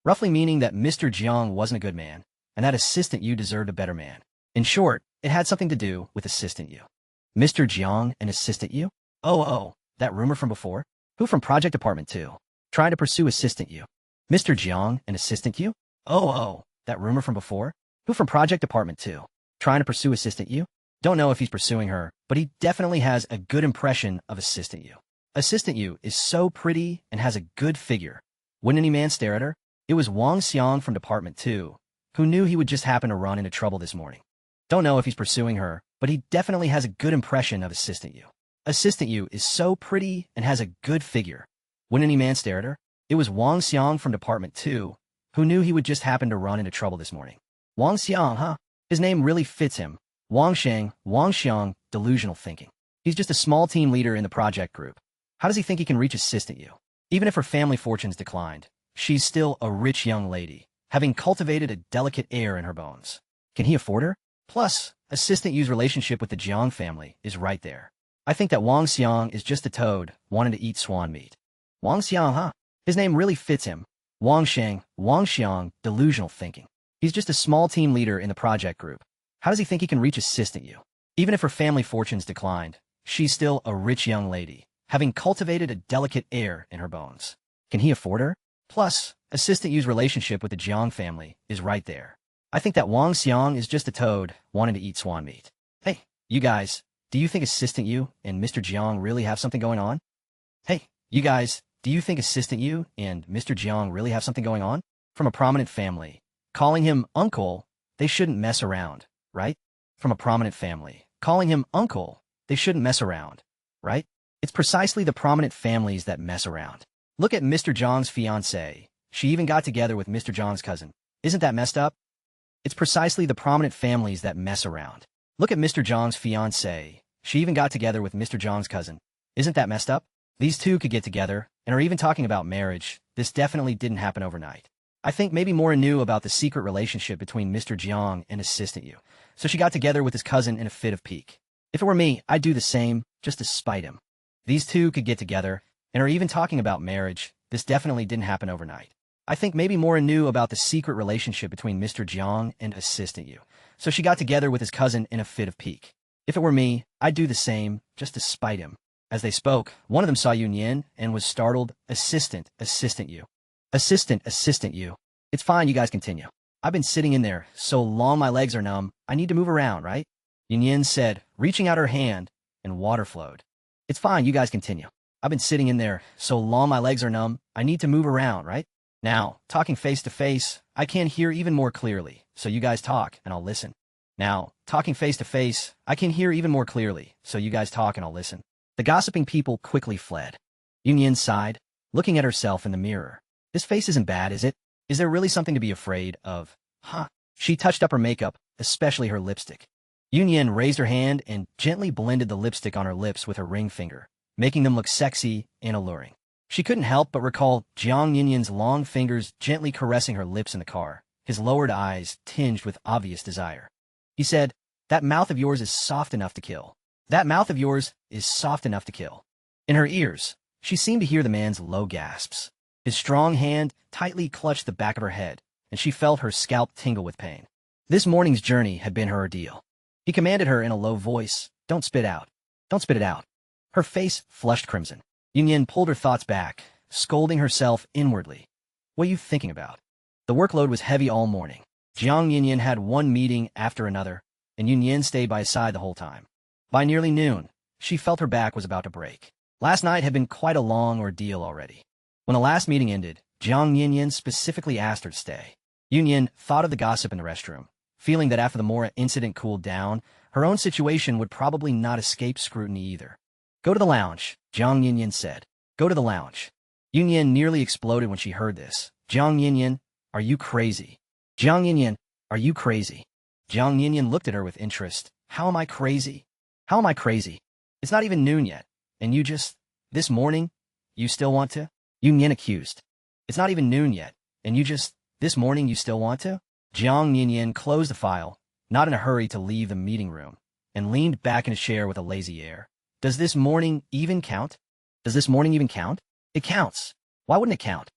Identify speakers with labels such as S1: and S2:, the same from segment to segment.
S1: roughly meaning that Mr. Jiang wasn't a good man, and that Assistant Yu deserved a better man. In short, it had something to do with Assistant Yu. Mr. Jiang and Assistant Yu? Oh, that rumor from before? Who from Project Department 2? Trying to pursue Assistant Yu. Mr. Jiang and Assistant Yu? Oh, that rumor from before? Who from Project Department 2? Trying to pursue Assistant Yu? Don't know if he's pursuing her, but he definitely has a good impression of Assistant Yu. Assistant Yu is so pretty and has a good figure. Wouldn't any man stare at her? It was Wang Xiang from Department 2, who knew he would just happen to run into trouble this morning. Don't know if he's pursuing her, but he definitely has a good impression of Assistant Yu. Assistant Yu is so pretty and has a good figure. Wouldn't any man stare at her? It was Wang Xiang from Department 2, who knew he would just happen to run into trouble this morning. Wang Xiang, huh? His name really fits him. Wang Xiang, delusional thinking. He's just a small team leader in the project group. How does he think he can reach Assistant Yu? Even if her family fortunes declined, she's still a rich young lady, having cultivated a delicate air in her bones. Can he afford her? Plus, Assistant Yu's relationship with the Jiang family is right there. I think that Wang Xiang is just a toad wanting to eat swan meat. Wang Xiang, huh? His name really fits him. Wang Xiang, delusional thinking. He's just a small team leader in the project group. How does he think he can reach Assistant Yu? Even if her family fortunes declined, she's still a rich young lady, having cultivated a delicate air in her bones. Can he afford her? Plus, Assistant Yu's relationship with the Jiang family is right there. I think that Wang Xiang is just a toad wanting to eat swan meat. Hey, you guys, do you think Assistant Yu and Mr. Jiang really have something going on? Hey, you guys, do you think Assistant Yu and Mr. Jiang really have something going on? From a prominent family, calling him uncle, they shouldn't mess around, right? From a prominent family, calling him uncle, they shouldn't mess around, right? It's precisely the prominent families that mess around. Look at Mr. Jiang's fiancée. She even got together with Mr. Jiang's cousin. Isn't that messed up? It's precisely the prominent families that mess around. Look at Mr. Jiang's fiancée. She even got together with Mr. Jiang's cousin. Isn't that messed up? These two could get together and are even talking about marriage. This definitely didn't happen overnight. I think maybe Mora knew about the secret relationship between Mr. Jiang and Assistant Yu, so she got together with his cousin in a fit of pique. If it were me, I'd do the same, just to spite him. These two could get together and are even talking about marriage. This definitely didn't happen overnight. I think maybe Mora knew about the secret relationship between Mr. Jiang and Assistant Yu, so she got together with his cousin in a fit of pique. If it were me, I'd do the same, just to spite him. As they spoke, one of them saw Yun Yin and was startled. Assistant Yu. Assistant Yu. It's fine, you guys continue. I've been sitting in there so long my legs are numb, I need to move around, right? Yun Yin said, reaching out her hand, and water flowed. It's fine, you guys continue. I've been sitting in there so long my legs are numb, I need to move around, right? Now, talking face to face, I can hear even more clearly, so you guys talk and I'll listen. Now, talking face to face, I can hear even more clearly, so you guys talk and I'll listen. The gossiping people quickly fled. Yun Yin sighed, looking at herself in the mirror. This face isn't bad, is it? Is there really something to be afraid of? Huh? She touched up her makeup, especially her lipstick. Yun Yin raised her hand and gently blended the lipstick on her lips with her ring finger, making them look sexy and alluring. She couldn't help but recall Jiang Yunyin's long fingers gently caressing her lips in the car, his lowered eyes tinged with obvious desire. He said, that mouth of yours is soft enough to kill. That mouth of yours is soft enough to kill. In her ears, she seemed to hear the man's low gasps. His strong hand tightly clutched the back of her head, and she felt her scalp tingle with pain. This morning's journey had been her ordeal. He commanded her in a low voice, don't spit out. Don't spit it out. Her face flushed crimson. Yun Yin pulled her thoughts back, scolding herself inwardly. What are you thinking about? The workload was heavy all morning. Jiang Yunyin had one meeting after another, and Yun Yin stayed by his side the whole time. By nearly noon, she felt her back was about to break. Last night had been quite a long ordeal already. When the last meeting ended, Jiang Yunyin specifically asked her to stay. Yun Yin thought of the gossip in the restroom, feeling that after the Mora incident cooled down, her own situation would probably not escape scrutiny either. Go to the lounge, Jiang Yunyin said. Go to the lounge. Yun Yin nearly exploded when she heard this. Jiang Yunyin, are you crazy? Jiang Yunyin, are you crazy? Jiang Yunyin looked at her with interest. How am I crazy? How am I crazy? It's not even noon yet, and you just, this morning, you still want to? Yun Yin accused. It's not even noon yet, and you just, this morning you still want to? Jiang Yunyin closed the file, not in a hurry to leave the meeting room, and leaned back in his chair with a lazy air. Does this morning even count? Does this morning even count? It counts. Why wouldn't it count?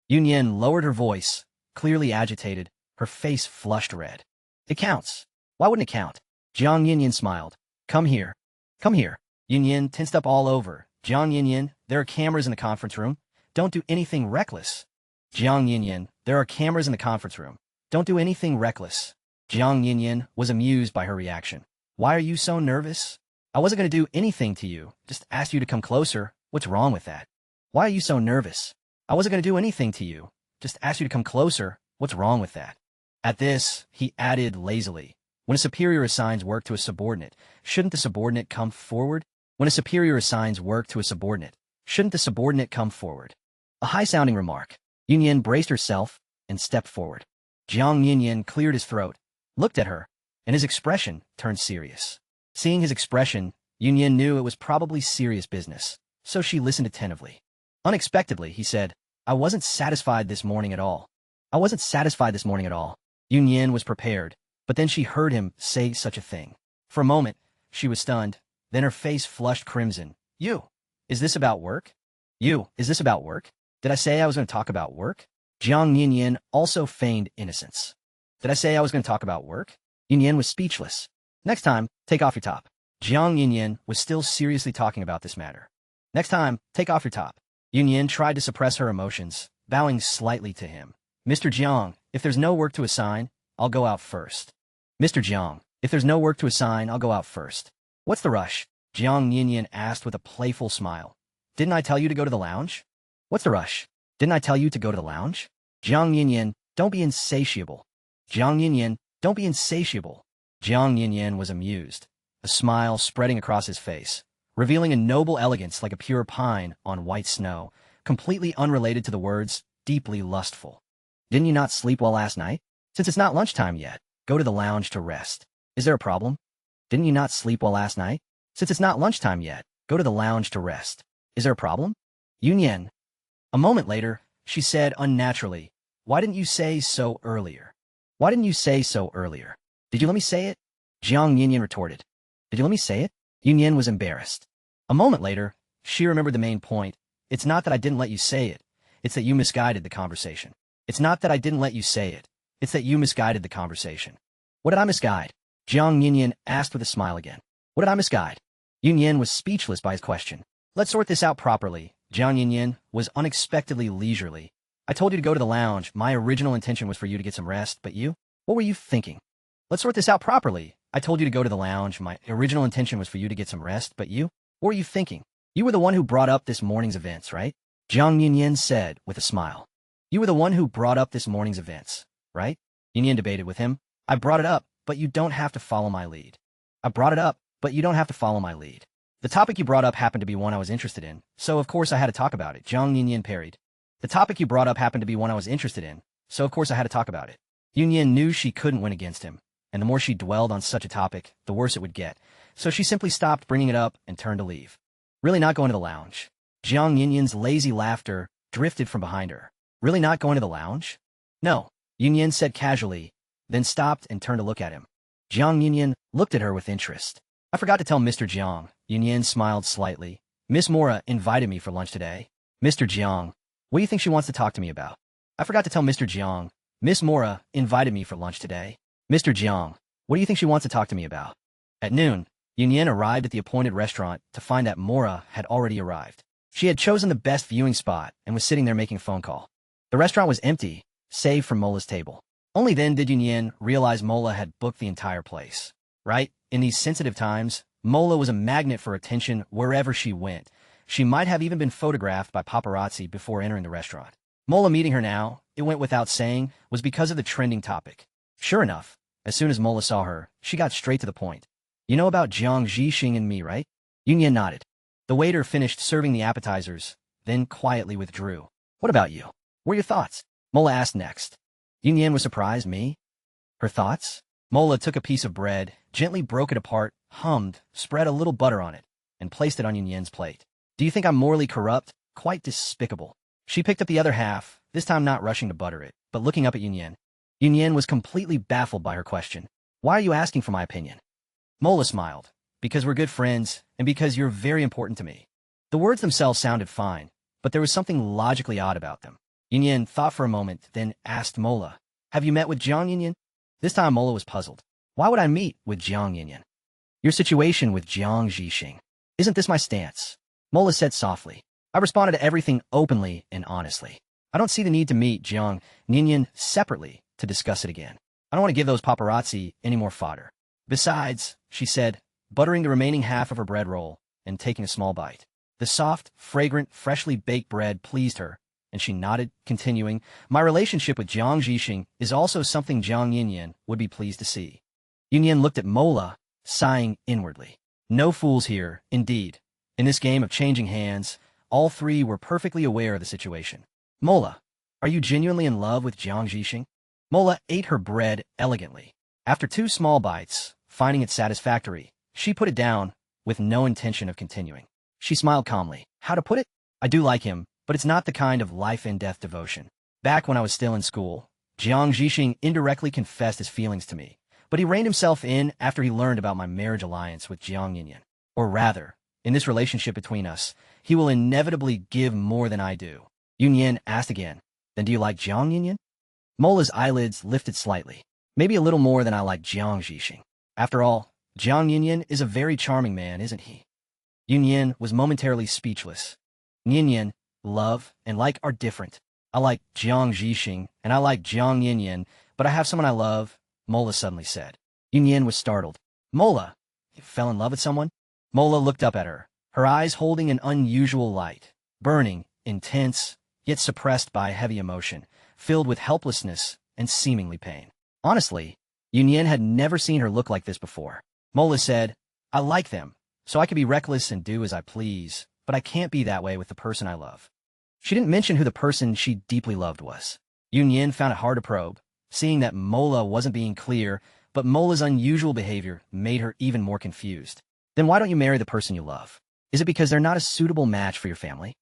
S1: Yun Yin lowered her voice, clearly agitated, her face flushed red. It counts. Why wouldn't it count? Jiang Yinyan smiled. Come here. Come here. Yinyan tensed up all over. Jiang Yinyan, there are cameras in the conference room. Don't do anything reckless. Jiang Yinyan, there are cameras in the conference room. Don't do anything reckless. Jiang Yinyan was amused by her reaction. Why are you so nervous? I wasn't going to do anything to you. Just asked you to come closer. What's wrong with that? Why are you so nervous? I wasn't going to do anything to you. Just asked you to come closer. What's wrong with that? At this, he added lazily. When a superior assigns work to a subordinate, shouldn't the subordinate come forward? When a superior assigns work to a subordinate, shouldn't the subordinate come forward? A high-sounding remark. Yinyan braced herself and stepped forward. Jiang Yinyan cleared his throat, looked at her, and his expression turned serious. Seeing his expression, Yinyan knew it was probably serious business, so she listened attentively. Unexpectedly, he said, I wasn't satisfied this morning at all. I wasn't satisfied this morning at all. Yinyan was prepared, but then she heard him say such a thing. For a moment, she was stunned, then her face flushed crimson. You, is this about work? You, is this about work? Did I say I was going to talk about work? Jiang Yinyan also feigned innocence. Did I say I was going to talk about work? Yinyan was speechless. Next time, take off your top. Jiang Yinyan was still seriously talking about this matter. Next time, take off your top. Yinyan tried to suppress her emotions, bowing slightly to him. Mr. Jiang, if there's no work to assign, I'll go out first. Mr. Jiang, if there's no work to assign, I'll go out first. What's the rush? Jiang Yinyan asked with a playful smile. Didn't I tell you to go to the lounge? What's the rush? Didn't I tell you to go to the lounge? Jiang Yinyan, don't be insatiable. Jiang Yinyan, don't be insatiable. Jiang Yinyan was amused, a smile spreading across his face, revealing a noble elegance like a pure pine on white snow, completely unrelated to the words, deeply lustful. Didn't you not sleep well last night? Since it's not lunchtime yet, go to the lounge to rest. Is there a problem? Didn't you not sleep well last night? Since it's not lunchtime yet, go to the lounge to rest. Is there a problem? Yinyan. A moment later, she said unnaturally, why didn't you say so earlier? Why didn't you say so earlier? Did you let me say it? Jiang Yinyan retorted. Did you let me say it? Yinyan was embarrassed. A moment later, she remembered the main point. It's not that I didn't let you say it. It's that you misguided the conversation. It's not that I didn't let you say it. It's that you misguided the conversation. What did I misguide? Jiang Yinyan asked with a smile again. What did I misguide? Yinyan was speechless by his question. Let's sort this out properly. Jiang Yinyan was unexpectedly leisurely. I told you to go to the lounge. My original intention was for you to get some rest, but you? What were you thinking? Let's sort this out properly. I told you to go to the lounge. My original intention was for you to get some rest, but you? What were you thinking? You were the one who brought up this morning's events, right? Jiang Yinyan said with a smile. You were the one who brought up this morning's events, right? Yinyan debated with him. I brought it up, but you don't have to follow my lead. I brought it up, but you don't have to follow my lead. The topic you brought up happened to be one I was interested in, so of course I had to talk about it. Jiang Yinyan parried. The topic you brought up happened to be one I was interested in, so of course I had to talk about it. Yinyan knew she couldn't win against him, and the more she dwelled on such a topic, the worse it would get, so she simply stopped bringing it up and turned to leave. Really not going to the lounge? Jiang Yinyan's lazy laughter drifted from behind her. Really not going to the lounge? No, Yinyan said casually, then stopped and turned to look at him. Jiang Yinyan looked at her with interest. I forgot to tell Mr. Jiang. Yinyan smiled slightly. Miss Mora invited me for lunch today. Mr. Jiang, what do you think she wants to talk to me about? I forgot to tell Mr. Jiang. Miss Mora invited me for lunch today. Mr. Jiang, what do you think she wants to talk to me about? At noon, Yinyan arrived at the appointed restaurant to find that Mora had already arrived. She had chosen the best viewing spot and was sitting there making a phone call. The restaurant was empty, save for Mola's table. Only then did Yinyan realize Mola had booked the entire place. Right? In these sensitive times, Mola was a magnet for attention wherever she went. She might have even been photographed by paparazzi before entering the restaurant. Mola meeting her now, it went without saying, was because of the trending topic. Sure enough, as soon as Mola saw her, she got straight to the point. You know about Jiang Zhixing and me, right? Yinyan nodded. The waiter finished serving the appetizers, then quietly withdrew. What about you? What are your thoughts? Mola asked next. Yinyan was surprised. Me? Her thoughts? Mola took a piece of bread, gently broke it apart, hummed, spread a little butter on it, and placed it on Yinyan's plate. Do you think I'm morally corrupt? Quite despicable. She picked up the other half, this time not rushing to butter it, but looking up at Yinyan. Yinyan was completely baffled by her question. Why are you asking for my opinion? Mola smiled. Because we're good friends, and because you're very important to me. The words themselves sounded fine, but there was something logically odd about them. Yin thought for a moment, then asked Mola, "Have you met with Jiang Yin?" This time Mola was puzzled. Why would I meet with Jiang Yin? Your situation with Jiang Zhixing. Isn't this my stance? Mola said softly. I responded to everything openly and honestly. I don't see the need to meet Jiang Yin separately to discuss it again. I don't want to give those paparazzi any more fodder. Besides, she said, buttering the remaining half of her bread roll and taking a small bite. The soft, fragrant, freshly baked bread pleased her, and she nodded, continuing, my relationship with Jiang Zhixing is also something Jiang Yin would be pleased to see. Yin looked at Mola, sighing inwardly. No fools here, indeed. In this game of changing hands, all three were perfectly aware of the situation. Mola, are you genuinely in love with Jiang Zhixing? Mola ate her bread elegantly. After 2 small bites, finding it satisfactory, she put it down with no intention of continuing. She smiled calmly. How to put it? I do like him, but it's not the kind of life-and-death devotion. Back when I was still in school, Jiang Zhixing indirectly confessed his feelings to me, but he reined himself in after he learned about my marriage alliance with Jiang Yin. Or rather, in this relationship between us, he will inevitably give more than I do. Yin asked again, then do you like Jiang Yin? Mola's eyelids lifted slightly. Maybe a little more than I like Jiang Zhixing. After all, Jiang Yin is a very charming man, isn't he? Yin was momentarily speechless. Yin, love, and like are different. I like Jiang Zhixing, and I like Jiang Yin, but I have someone I love, Mola suddenly said. Yin was startled. Mola, you fell in love with someone? Mola looked up at her, her eyes holding an unusual light, burning, intense, yet suppressed by heavy emotion, filled with helplessness and seemingly pain. Honestly, Yin had never seen her look like this before. Mola said, I like them, so I can be reckless and do as I please, but I can't be that way with the person I love. She didn't mention who the person she deeply loved was. Yin found it hard to probe, seeing that Mola wasn't being clear, but Mola's unusual behavior made her even more confused. Then why don't you marry the person you love? Is it because they're not a suitable match for your family?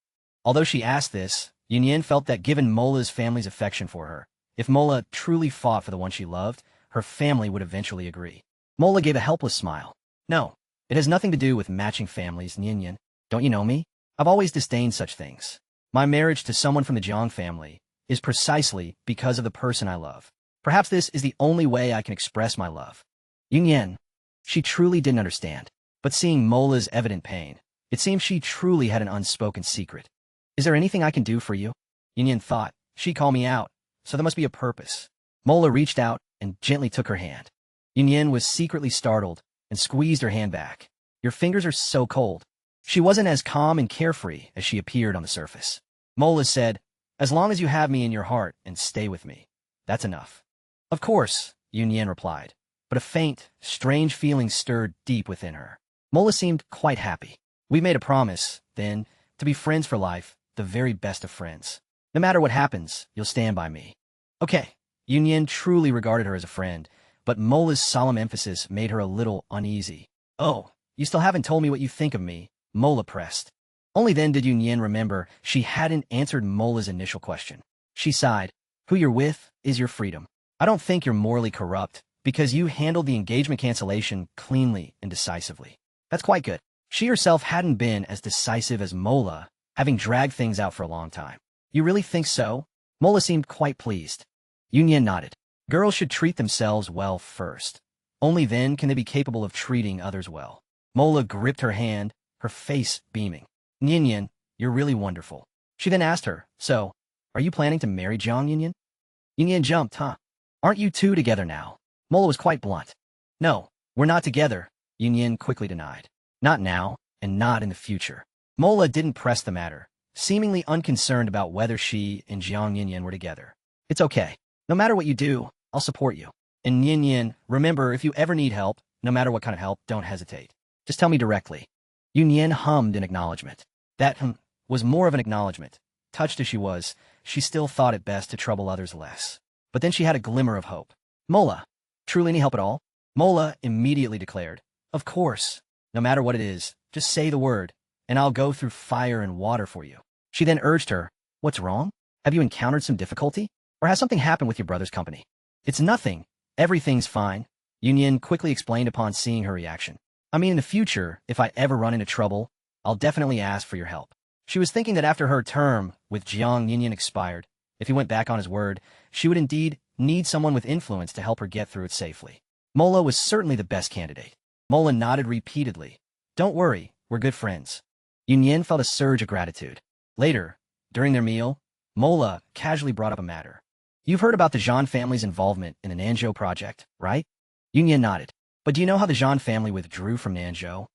S1: Although she asked this, Yin felt that given Mola's family's affection for her, if Mola truly fought for the one she loved, her family would eventually agree. Mola gave a helpless smile. No, it has nothing to do with matching families, Yin. Don't you know me? I've always disdained such things. My marriage to someone from the Jiang family is precisely because of the person I love. Perhaps this is the only way I can express my love. Yin, she truly didn't understand, but seeing Mola's evident pain, it seemed she truly had an unspoken secret. Is there anything I can do for you? Yin thought, she called me out, so there must be a purpose. Mola reached out and gently took her hand. Yin was secretly startled and squeezed her hand back. Your fingers are so cold. She wasn't as calm and carefree as she appeared on the surface. Mola said, as long as you have me in your heart and stay with me, that's enough. Of course, Yin replied, but a faint, strange feeling stirred deep within her. Mola seemed quite happy. We made a promise, then, to be friends for life, the very best of friends. No matter what happens, you'll stand by me. Okay, Yin truly regarded her as a friend, but Mola's solemn emphasis made her a little uneasy. Oh, you still haven't told me what you think of me, Mola pressed. Only then did Yin remember she hadn't answered Mola's initial question. She sighed. Who you're with is your freedom. I don't think you're morally corrupt, because you handled the engagement cancellation cleanly and decisively. That's quite good. She herself hadn't been as decisive as Mola, having dragged things out for a long time. You really think so? Mola seemed quite pleased. Yin nodded. Girls should treat themselves well first. Only then can they be capable of treating others well. Mola gripped her hand, her face beaming. Yin, you're really wonderful. She then asked her, so, are you planning to marry Jiang Yin? Yin jumped, huh? Aren't you two together now? Mola was quite blunt. No, we're not together, Yin quickly denied. Not now, and not in the future. Mola didn't press the matter, seemingly unconcerned about whether she and Jiang Yin were together. It's okay. No matter what you do, I'll support you. And Yin, remember, if you ever need help, no matter what kind of help, don't hesitate. Just tell me directly. Yin hummed in acknowledgement. That was more of an acknowledgement. Touched as she was, she still thought it best to trouble others less. But then she had a glimmer of hope. Mola, truly any help at all? Mola immediately declared, of course. No matter what it is, just say the word, and I'll go through fire and water for you. She then urged her, what's wrong? Have you encountered some difficulty? Or has something happened with your brother's company? It's nothing. Everything's fine. Yin quickly explained upon seeing her reaction. I mean, in the future, if I ever run into trouble, I'll definitely ask for your help. She was thinking that after her term with Jiang Yin expired, If he went back on his word, she would indeed need someone with influence to help her get through it safely. Mola was certainly the best candidate. Mola nodded repeatedly. Don't worry, we're good friends. Yunyan felt a surge of gratitude. Later, during their meal, Mola casually brought up a matter. You've heard about the Zhang family's involvement in the Nanzhou project, right? Yunyan nodded. But do you know how the Zhang family withdrew from Nanzhou?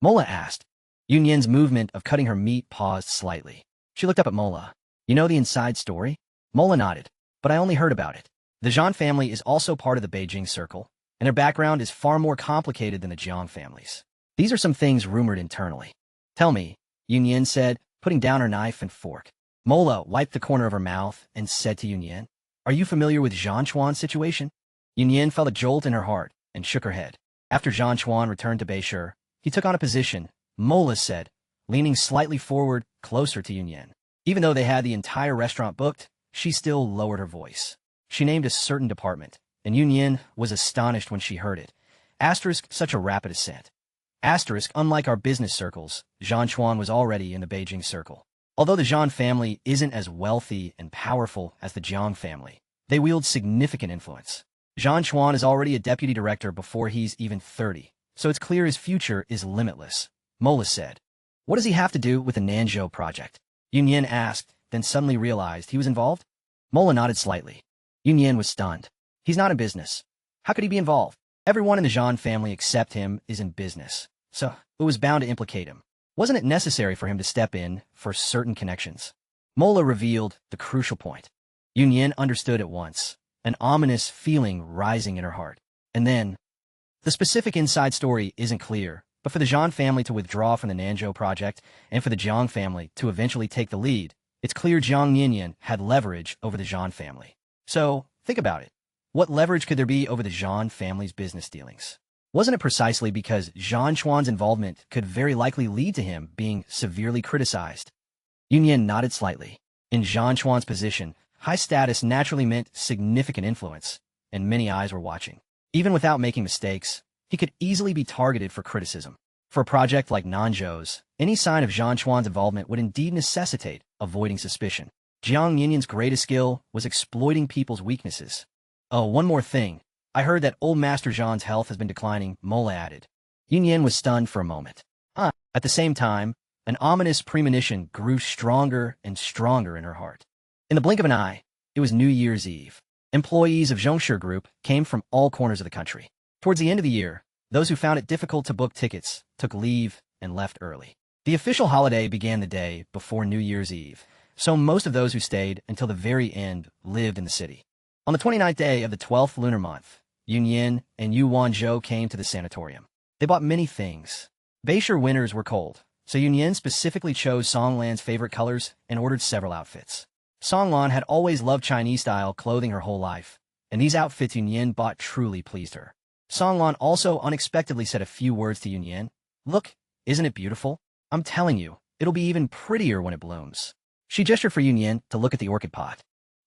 S1: Mola asked. Yunyan's movement of cutting her meat paused slightly. She looked up at Mola. You know the inside story? Mola nodded. But I only heard about it. The Zhang family is also part of the Beijing Circle, and their background is far more complicated than the Jiang families. These are some things rumored internally. Tell me, Yunyan said, putting down her knife and fork. Mola wiped the corner of her mouth and said to Yunyan, Are you familiar with Zhang Chuan's situation? Yunyan felt a jolt in her heart and shook her head. After Zhang Chuan returned to Beishur, he took on a position, Mola said, leaning slightly forward, closer to Yunyan. Even though they had the entire restaurant booked, she still lowered her voice. She named a certain department, and Yunyan was astonished when she heard it. Asterisk, such a rapid ascent. Asterisk, unlike our business circles, Zhang Chuan was already in the Beijing Circle. Although the Zhang family isn't as wealthy and powerful as the Jiang family, they wield significant influence. Zhang Chuan is already a deputy director before he's even 30, so it's clear his future is limitless, Mola said. What does he have to do with the Nanzhou project? Yunyan asked, then suddenly realized he was involved. Mola nodded slightly. Yunyan was stunned. He's not in business. How could he be involved? Everyone in the Zhang family except him is in business, so it was bound to implicate him. Wasn't it necessary for him to step in for certain connections? Mola revealed the crucial point. Yunyan understood at once, an ominous feeling rising in her heart. And then, the specific inside story isn't clear, but for the Zhang family to withdraw from the Nanzhou project and for the Jiang family to eventually take the lead, it's clear Jiang Yinyan had leverage over the Zhang family. So, think about it. What leverage could there be over the Zhang family's business dealings? Wasn't it precisely because Zhang Chuan's involvement could very likely lead to him being severely criticized? Yunyan nodded slightly. In Zhang Chuan's position, high status naturally meant significant influence, and many eyes were watching. Even without making mistakes, he could easily be targeted for criticism. For a project like Nanzhou's, any sign of Zhang Chuan's involvement would indeed necessitate avoiding suspicion. Jiang Yinyan's greatest skill was exploiting people's weaknesses. Oh, one more thing. I heard that old Master Zhang's health has been declining, Mola added. Yunyan was stunned for a moment. At the same time, an ominous premonition grew stronger and stronger in her heart. In the blink of an eye, it was New Year's Eve. Employees of Zhongshe Group came from all corners of the country. Towards the end of the year, those who found it difficult to book tickets took leave and left early. The official holiday began the day before New Year's Eve, so most of those who stayed until the very end lived in the city. On the 29th day of the 12th lunar month, Yunyan and Yu Wanzhou came to the sanatorium. They bought many things. Beishur winters were cold, so Yunyan specifically chose Songlan's favorite colors and ordered several outfits. Songlan had always loved Chinese-style clothing her whole life, and these outfits Yunyan bought truly pleased her. Songlan also unexpectedly said a few words to Yunyan. Look, isn't it beautiful? I'm telling you, it'll be even prettier when it blooms. She gestured for Yunyan to look at the orchid pot.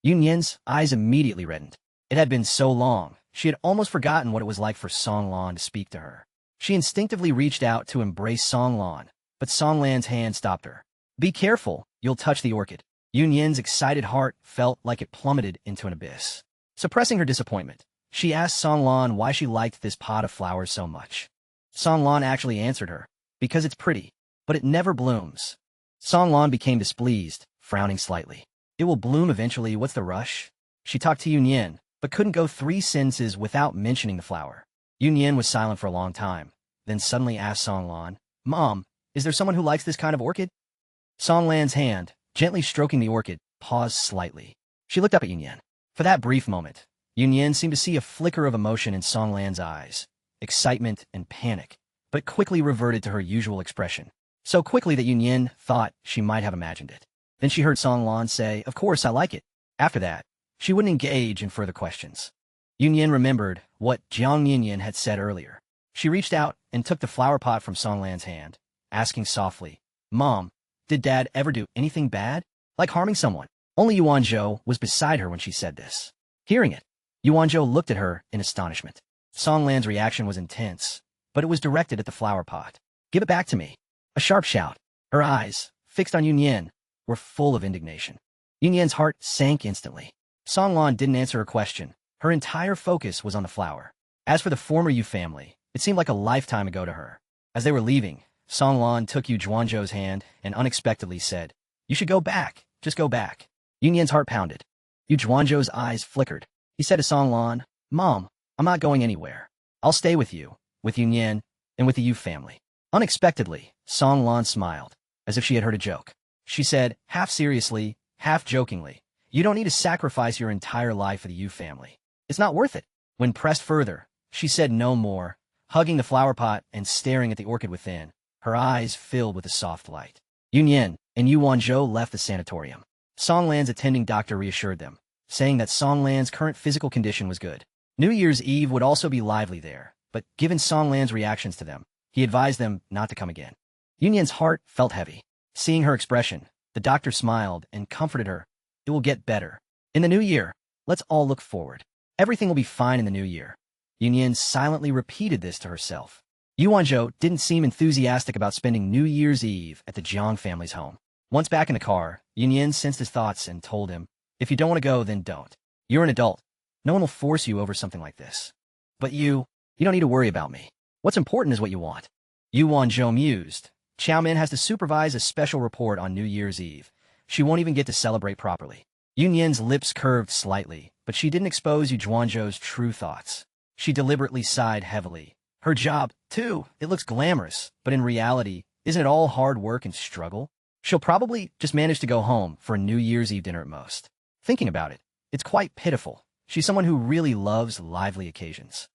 S1: Yunyan's eyes immediately reddened. It had been so long, she had almost forgotten what it was like for Songlan to speak to her. She instinctively reached out to embrace Songlan, but Songlan's hand stopped her. Be careful, you'll touch the orchid. Yunyan's excited heart felt like it plummeted into an abyss. Suppressing her disappointment, she asked Songlan why she liked this pot of flowers so much. Songlan actually answered her, because it's pretty, but it never blooms. Songlan became displeased, frowning slightly. It will bloom eventually, what's the rush? She talked to Yunyan, but couldn't go 3 sentences without mentioning the flower. Yunyan was silent for a long time, then suddenly asked Songlan, Mom, is there someone who likes this kind of orchid? Songlan's hand, gently stroking the orchid, paused slightly. She looked up at Yunyan. For that brief moment, Yunyan seemed to see a flicker of emotion in Songlan's eyes, excitement and panic, but quickly reverted to her usual expression, so quickly that Yunyan thought she might have imagined it. Then she heard Songlan say, Of course, I like it. After that, she wouldn't engage in further questions. Yunyan remembered what Jiang Yinyan had said earlier. She reached out and took the flower pot from Songlan's hand, asking softly, Mom, did Dad ever do anything bad? Like harming someone? Only Yuan Zhou was beside her when she said this. Hearing it, Yuan Zhou looked at her in astonishment. Songlan's reaction was intense, but it was directed at the flower pot. Give it back to me. A sharp shout. Her eyes, fixed on Yunyan, were full of indignation. Yun Yan's heart sank instantly. Song Lan didn't answer her question. Her entire focus was on the flower. As for the former Yu family, it seemed like a lifetime ago to her. As they were leaving, Song Lan took Yu Zhuanzhou's hand and unexpectedly said, "You should go back. Just go back." Yun Yan's heart pounded. Yu Zhuanzhou's eyes flickered. He said to Song Lan, "Mom, I'm not going anywhere. I'll stay with you, with Yun Yan, and with the Yu family." Unexpectedly, Song Lan smiled, as if she had heard a joke. She said, half seriously, half jokingly, "You don't need to sacrifice your entire life for the Yu family. It's not worth it." When pressed further, she said no more, hugging the flower pot and staring at the orchid within, her eyes filled with a soft light. Yun Yan and Yu Wanzhou left the sanatorium. Song Lan's attending doctor reassured them, saying that Song Lan's current physical condition was good. New Year's Eve would also be lively there, but given Song Lan's reactions to them, he advised them not to come again. Yun Yan's heart felt heavy. Seeing her expression, the doctor smiled and comforted her. "It will get better. In the new year, let's all look forward. Everything will be fine in the new year." Yun Yan silently repeated this to herself. Yu Wanzhou didn't seem enthusiastic about spending New Year's Eve at the Jiang family's home. Once back in the car, Yun Yan sensed his thoughts and told him, "If you don't want to go, then don't. You're an adult. No one will force you over something like this. But you don't need to worry about me. What's important is what you want." Yu Wanzhou mused. Qiao Min has to supervise a special report on New Year's Eve. She won't even get to celebrate properly. Yun Yan's lips curved slightly, but she didn't expose Yu Zhuanzhou's true thoughts. She deliberately sighed heavily. Her job, too, it looks glamorous, but in reality, isn't it all hard work and struggle? She'll probably just manage to go home for a New Year's Eve dinner at most. Thinking about it, it's quite pitiful. She's someone who really loves lively occasions.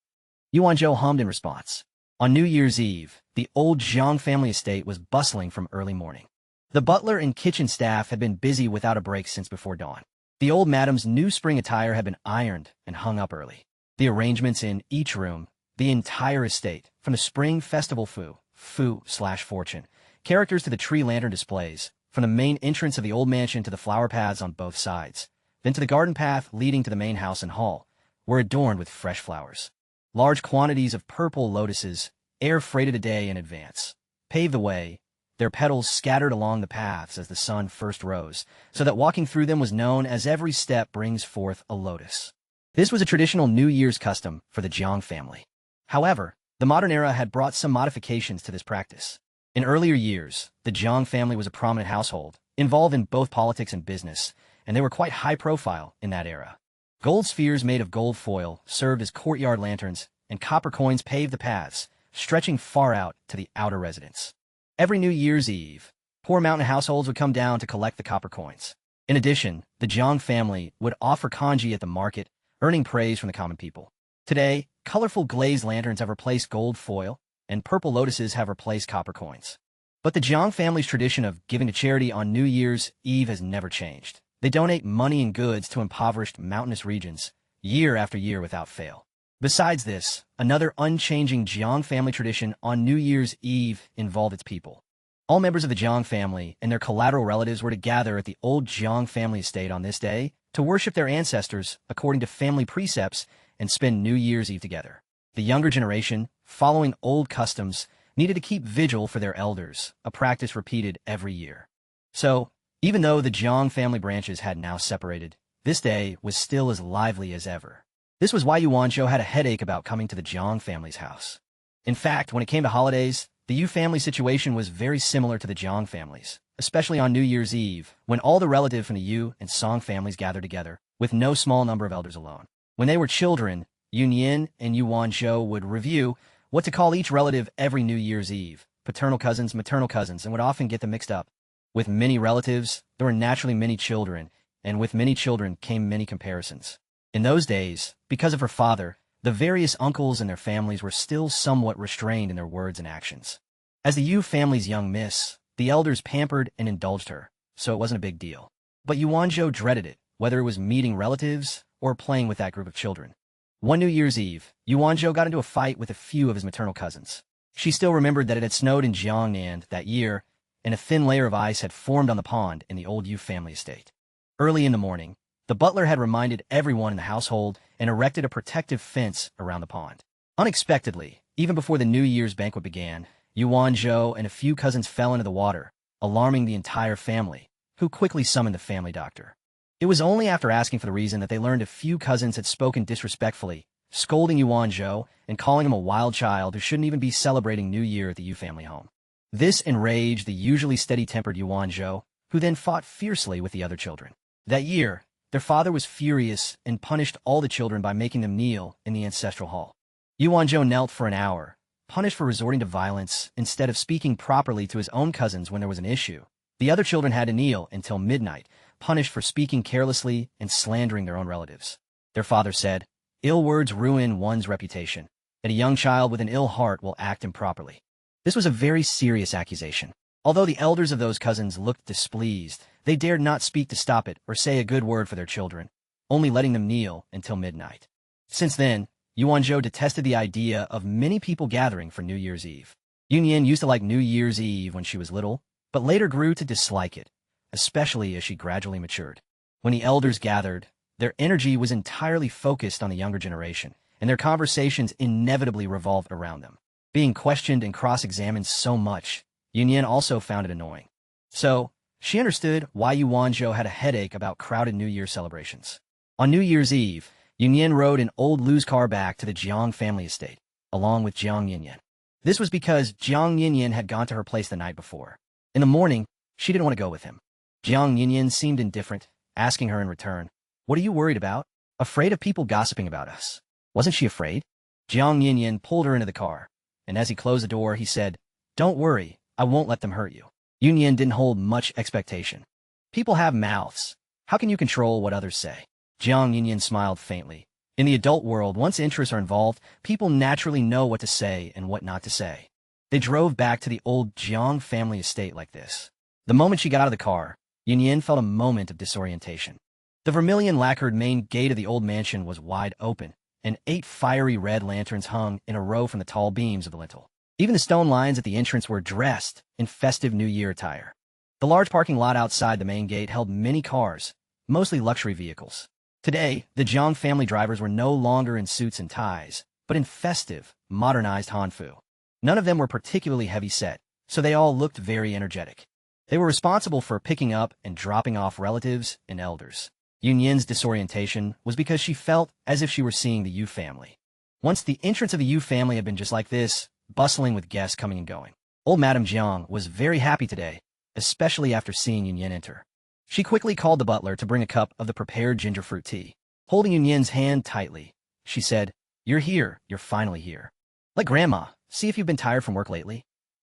S1: Yu Wanzhou hummed in response. On New Year's Eve, the old Jiang family estate was bustling from early morning. The butler and kitchen staff had been busy without a break since before dawn. The old madam's new spring attire had been ironed and hung up early. The arrangements in each room, the entire estate, from the spring festival Fu/fortune, characters to the tree lantern displays, from the main entrance of the old mansion to the flower paths on both sides, then to the garden path leading to the main house and hall, were adorned with fresh flowers. Large quantities of purple lotuses, air freighted a day in advance, paved the way, their petals scattered along the paths as the sun first rose, so that walking through them was known as every step brings forth a lotus. This was a traditional New Year's custom for the Jiang family. However, the modern era had brought some modifications to this practice. In earlier years, the Jiang family was a prominent household, involved in both politics and business, and they were quite high profile in that era. Gold spheres made of gold foil served as courtyard lanterns, and copper coins paved the paths, stretching far out to the outer residence. Every New Year's Eve, poor mountain households would come down to collect the copper coins. In addition, the Jiang family would offer congee at the market, earning praise from the common people. Today, colorful glazed lanterns have replaced gold foil, and purple lotuses have replaced copper coins. But the Jiang family's tradition of giving to charity on New Year's Eve has never changed. They donate money and goods to impoverished mountainous regions, year after year without fail. Besides this, another unchanging Jiang family tradition on New Year's Eve involved its people. All members of the Jiang family and their collateral relatives were to gather at the old Jiang family estate on this day to worship their ancestors according to family precepts and spend New Year's Eve together. The younger generation, following old customs, needed to keep vigil for their elders, a practice repeated every year. So, even though the Jiang family branches had now separated, this day was still as lively as ever. This was why Yu Wanzhou had a headache about coming to the Jiang family's house. In fact, when it came to holidays, the Yu family situation was very similar to the Jiang family's, especially on New Year's Eve, when all the relatives from the Yu and Song families gathered together, with no small number of elders alone. When they were children, Yun Yan and Yu Wanzhou would review what to call each relative every New Year's Eve, paternal cousins, maternal cousins, and would often get them mixed up. With many relatives, there were naturally many children, and with many children came many comparisons. In those days, because of her father, the various uncles and their families were still somewhat restrained in their words and actions. As the Yu family's young miss, the elders pampered and indulged her, so it wasn't a big deal. But Yu Wanzhou dreaded it, whether it was meeting relatives or playing with that group of children. One New Year's Eve, Yu Wanzhou got into a fight with a few of his maternal cousins. She still remembered that it had snowed in Jiangnan that year, and a thin layer of ice had formed on the pond in the old Yu family estate. Early in the morning, the butler had reminded everyone in the household and erected a protective fence around the pond. Unexpectedly, even before the New Year's banquet began, Yu Wanzhou and a few cousins fell into the water, alarming the entire family, who quickly summoned the family doctor. It was only after asking for the reason that they learned a few cousins had spoken disrespectfully, scolding Yuan-jo and calling him a wild child who shouldn't even be celebrating New Year at the Yu family home. This enraged the usually steady-tempered Yuan-jo, who then fought fiercely with the other children. That year, their father was furious and punished all the children by making them kneel in the ancestral hall. Yuan-jo knelt for an hour, punished for resorting to violence instead of speaking properly to his own cousins when there was an issue. The other children had to kneel until midnight, punished for speaking carelessly and slandering their own relatives. Their father said, "Ill words ruin one's reputation, and a young child with an ill heart will act improperly." This was a very serious accusation. Although the elders of those cousins looked displeased, they dared not speak to stop it or say a good word for their children, only letting them kneel until midnight. Since then, Yuan-jo detested the idea of many people gathering for New Year's Eve. Yunyan used to like New Year's Eve when she was little, but later grew to dislike it, especially as she gradually matured. When the elders gathered, their energy was entirely focused on the younger generation, and their conversations inevitably revolved around them. Being questioned and cross-examined so much, Yunyan also found it annoying. So, she understood why Yuan-jo had a headache about crowded New Year celebrations. On New Year's Eve, Yunyan rode an old Lu's car back to the Jiang family estate, along with Jiang Yinyan. This was because Jiang Yinyan had gone to her place the night before. In the morning, she didn't want to go with him. Jiang Yinyan seemed indifferent, asking her in return, "What are you worried about? Afraid of people gossiping about us?" Wasn't she afraid? Jiang Yinyan pulled her into the car, and as he closed the door, he said, "Don't worry, I won't let them hurt you." Yunyan didn't hold much expectation. People have mouths. How can you control what others say? Jiang Yinyan smiled faintly. In the adult world, once interests are involved, people naturally know what to say and what not to say. They drove back to the old Jiang family estate like this. The moment she got out of the car, Yunyan felt a moment of disorientation. The vermilion lacquered main gate of the old mansion was wide open, and 8 fiery red lanterns hung in a row from the tall beams of the lintel. Even the stone lions at the entrance were dressed in festive New Year attire. The large parking lot outside the main gate held many cars, mostly luxury vehicles. Today, the Jiang family drivers were no longer in suits and ties, but in festive, modernized hanfu. None of them were particularly heavy-set, so they all looked very energetic. They were responsible for picking up and dropping off relatives and elders. Yunyan's disorientation was because she felt as if she were seeing the Yu family. Once the entrance of the Yu family had been just like this, bustling with guests coming and going. Old Madame Jiang was very happy today, especially after seeing Yunyan enter. She quickly called the butler to bring a cup of the prepared ginger fruit tea. Holding Yunyan's hand tightly, she said, "You're here, you're finally here. Let Grandma see if you've been tired from work lately."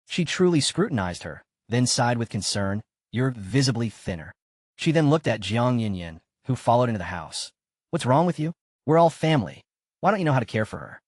S1: She truly scrutinized her, then sighed with concern, "You're visibly thinner." She then looked at Jiang Yinyan, who followed into the house. "What's wrong with you? We're all family. Why don't you know how to care for her?"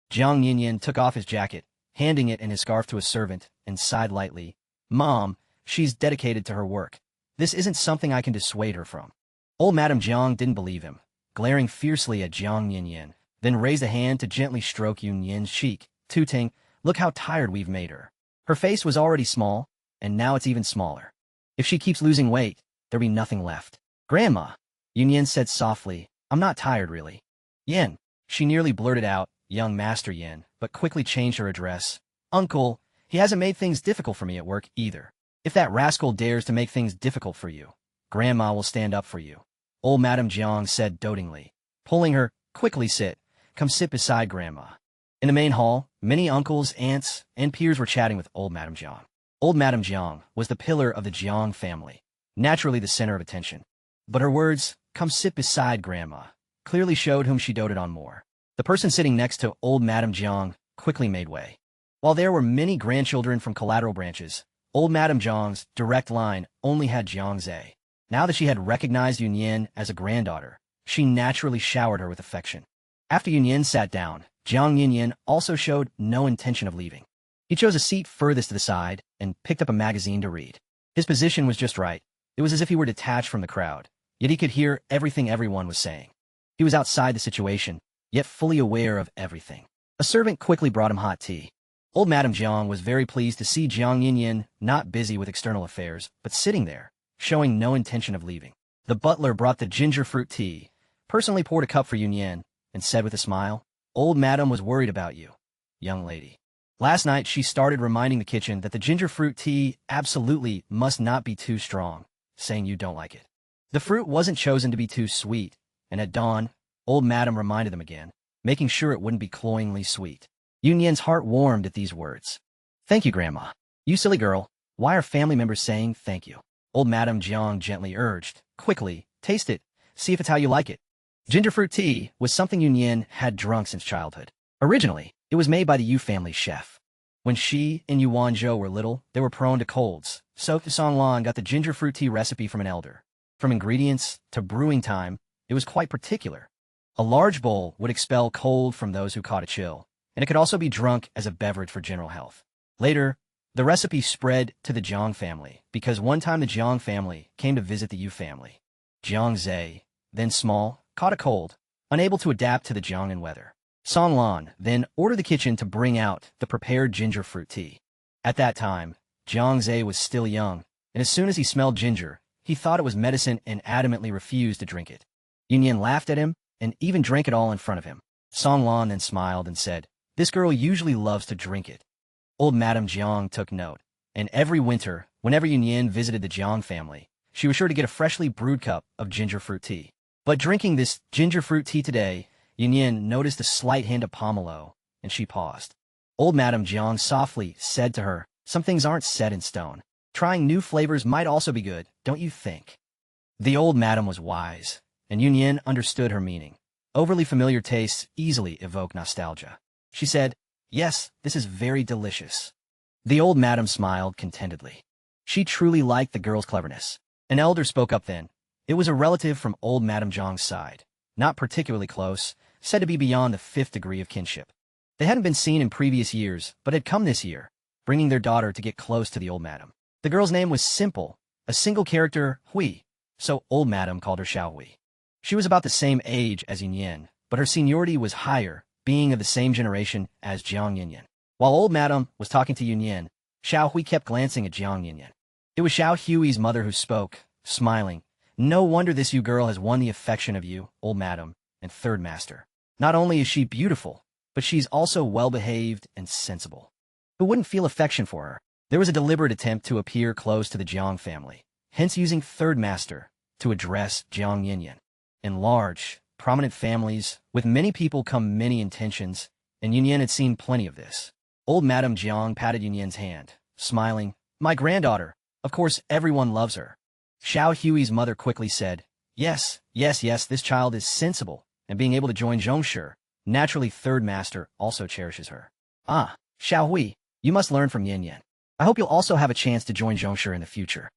S1: Jiang Yinyan took off his jacket, handing it and his scarf to a servant, and sighed lightly. "Mom, she's dedicated to her work. This isn't something I can dissuade her from." Old Madame Jiang didn't believe him, glaring fiercely at Jiang Yinyan, then raised a hand to gently stroke Yunyan's cheek, tooting, "Look how tired we've made her. Her face was already small, and now it's even smaller. If she keeps losing weight, there'll be nothing left." "Grandma," Yunyan said softly, "I'm not tired, really." "Yin," she nearly blurted out, "Young Master Yin," but quickly changed her address. "Uncle, he hasn't made things difficult for me at work either. If that rascal dares to make things difficult for you, Grandma will stand up for you." Old Madame Jiang said dotingly, pulling her, "Quickly sit. Come sit beside Grandma." In the main hall, many uncles, aunts, and peers were chatting with Old Madame Jiang. Old Madame Jiang was the pillar of the Jiang family, naturally the center of attention. But her words, "Come sit beside Grandma," clearly showed whom she doted on more. The person sitting next to Old Madame Jiang quickly made way. While there were many grandchildren from collateral branches, Old Madame Jiang's direct line only had Jiang Zhe. Now that she had recognized Yunyan as a granddaughter, she naturally showered her with affection. After Yunyan sat down, Jiang Yinyan also showed no intention of leaving. He chose a seat furthest to the side and picked up a magazine to read. His position was just right. It was as if he were detached from the crowd, yet he could hear everything everyone was saying. He was outside the situation, yet fully aware of everything. A servant quickly brought him hot tea. Old Madame Jiang was very pleased to see Jiang Yinyan not busy with external affairs, but sitting there, showing no intention of leaving. The butler brought the ginger fruit tea, personally poured a cup for Yunyan, and said with a smile, "Old Madam was worried about you, young lady." Last night she started reminding the kitchen that the ginger fruit tea absolutely must not be too strong, saying you don't like it. The fruit wasn't chosen to be too sweet, and at dawn, old Madam reminded them again, making sure it wouldn't be cloyingly sweet. Yun Yan's heart warmed at these words. Thank you, Grandma. You silly girl, why are family members saying thank you? Old Madam Jiang gently urged. Quickly, taste it, see if it's how you like it. Ginger fruit tea was something Yun Yan had drunk since childhood. Originally, it was made by the Yu family chef. When she and Yu Wanzhou were little, they were prone to colds, so Song Lan got the ginger fruit tea recipe from an elder. From ingredients to brewing time, it was quite particular. A large bowl would expel cold from those who caught a chill, and it could also be drunk as a beverage for general health. Later, the recipe spread to the Jiang family, because one time the Jiang family came to visit the Yu family. Jiang Zhe, then small, caught a cold, unable to adapt to the Jiangnan weather. Song Lan then ordered the kitchen to bring out the prepared ginger fruit tea. At that time, Jiang Zhe was still young, and as soon as he smelled ginger, he thought it was medicine and adamantly refused to drink it. Yun Yan laughed at him and even drank it all in front of him. Song Lan then smiled and said, "This girl usually loves to drink it." Old Madame Jiang took note, and every winter, whenever Yun Yan visited the Jiang family, she was sure to get a freshly brewed cup of ginger fruit tea. But drinking this ginger fruit tea today, Yun Yan noticed a slight hint of pomelo, and she paused. Old Madame Jiang softly said to her, "Some things aren't set in stone. Trying new flavors might also be good, don't you think?" The old madam was wise, and Yun Yan understood her meaning. Overly familiar tastes easily evoke nostalgia. She said, "Yes, this is very delicious." The old madam smiled contentedly. She truly liked the girl's cleverness. An elder spoke up then. It was a relative from old Madame Jiang's side, not particularly close, said to be beyond the 5th degree of kinship. They hadn't been seen in previous years, but had come this year, bringing their daughter to get close to the old madam. The girl's name was simple, a single character, Hui, so old madam called her Xiao Hui. She was about the same age as Yun Yan, but her seniority was higher, being of the same generation as Jiang Yunyan. While old madam was talking to Yun Yan, Xiao Hui kept glancing at Jiang Yunyan. It was Xiao Hui's mother who spoke, smiling. "No wonder this Yu girl has won the affection of you, old madam, and third master. Not only is she beautiful, but she's also well-behaved and sensible. Who wouldn't feel affection for her?" There was a deliberate attempt to appear close to the Jiang family, hence using third master to address Jiang Yunyan. In large, prominent families, with many people come many intentions, and Yun Yan had seen plenty of this. Old Madame Jiang patted Yun Yan's hand, smiling. "My granddaughter. Of course, everyone loves her." Xiao Hui's mother quickly said, yes, this child is sensible, and being able to join Zhongshi, naturally third master also cherishes her." "Ah, Xiao Hui, you must learn from Yin Yan. I hope you'll also have a chance to join Zhongshi in the future."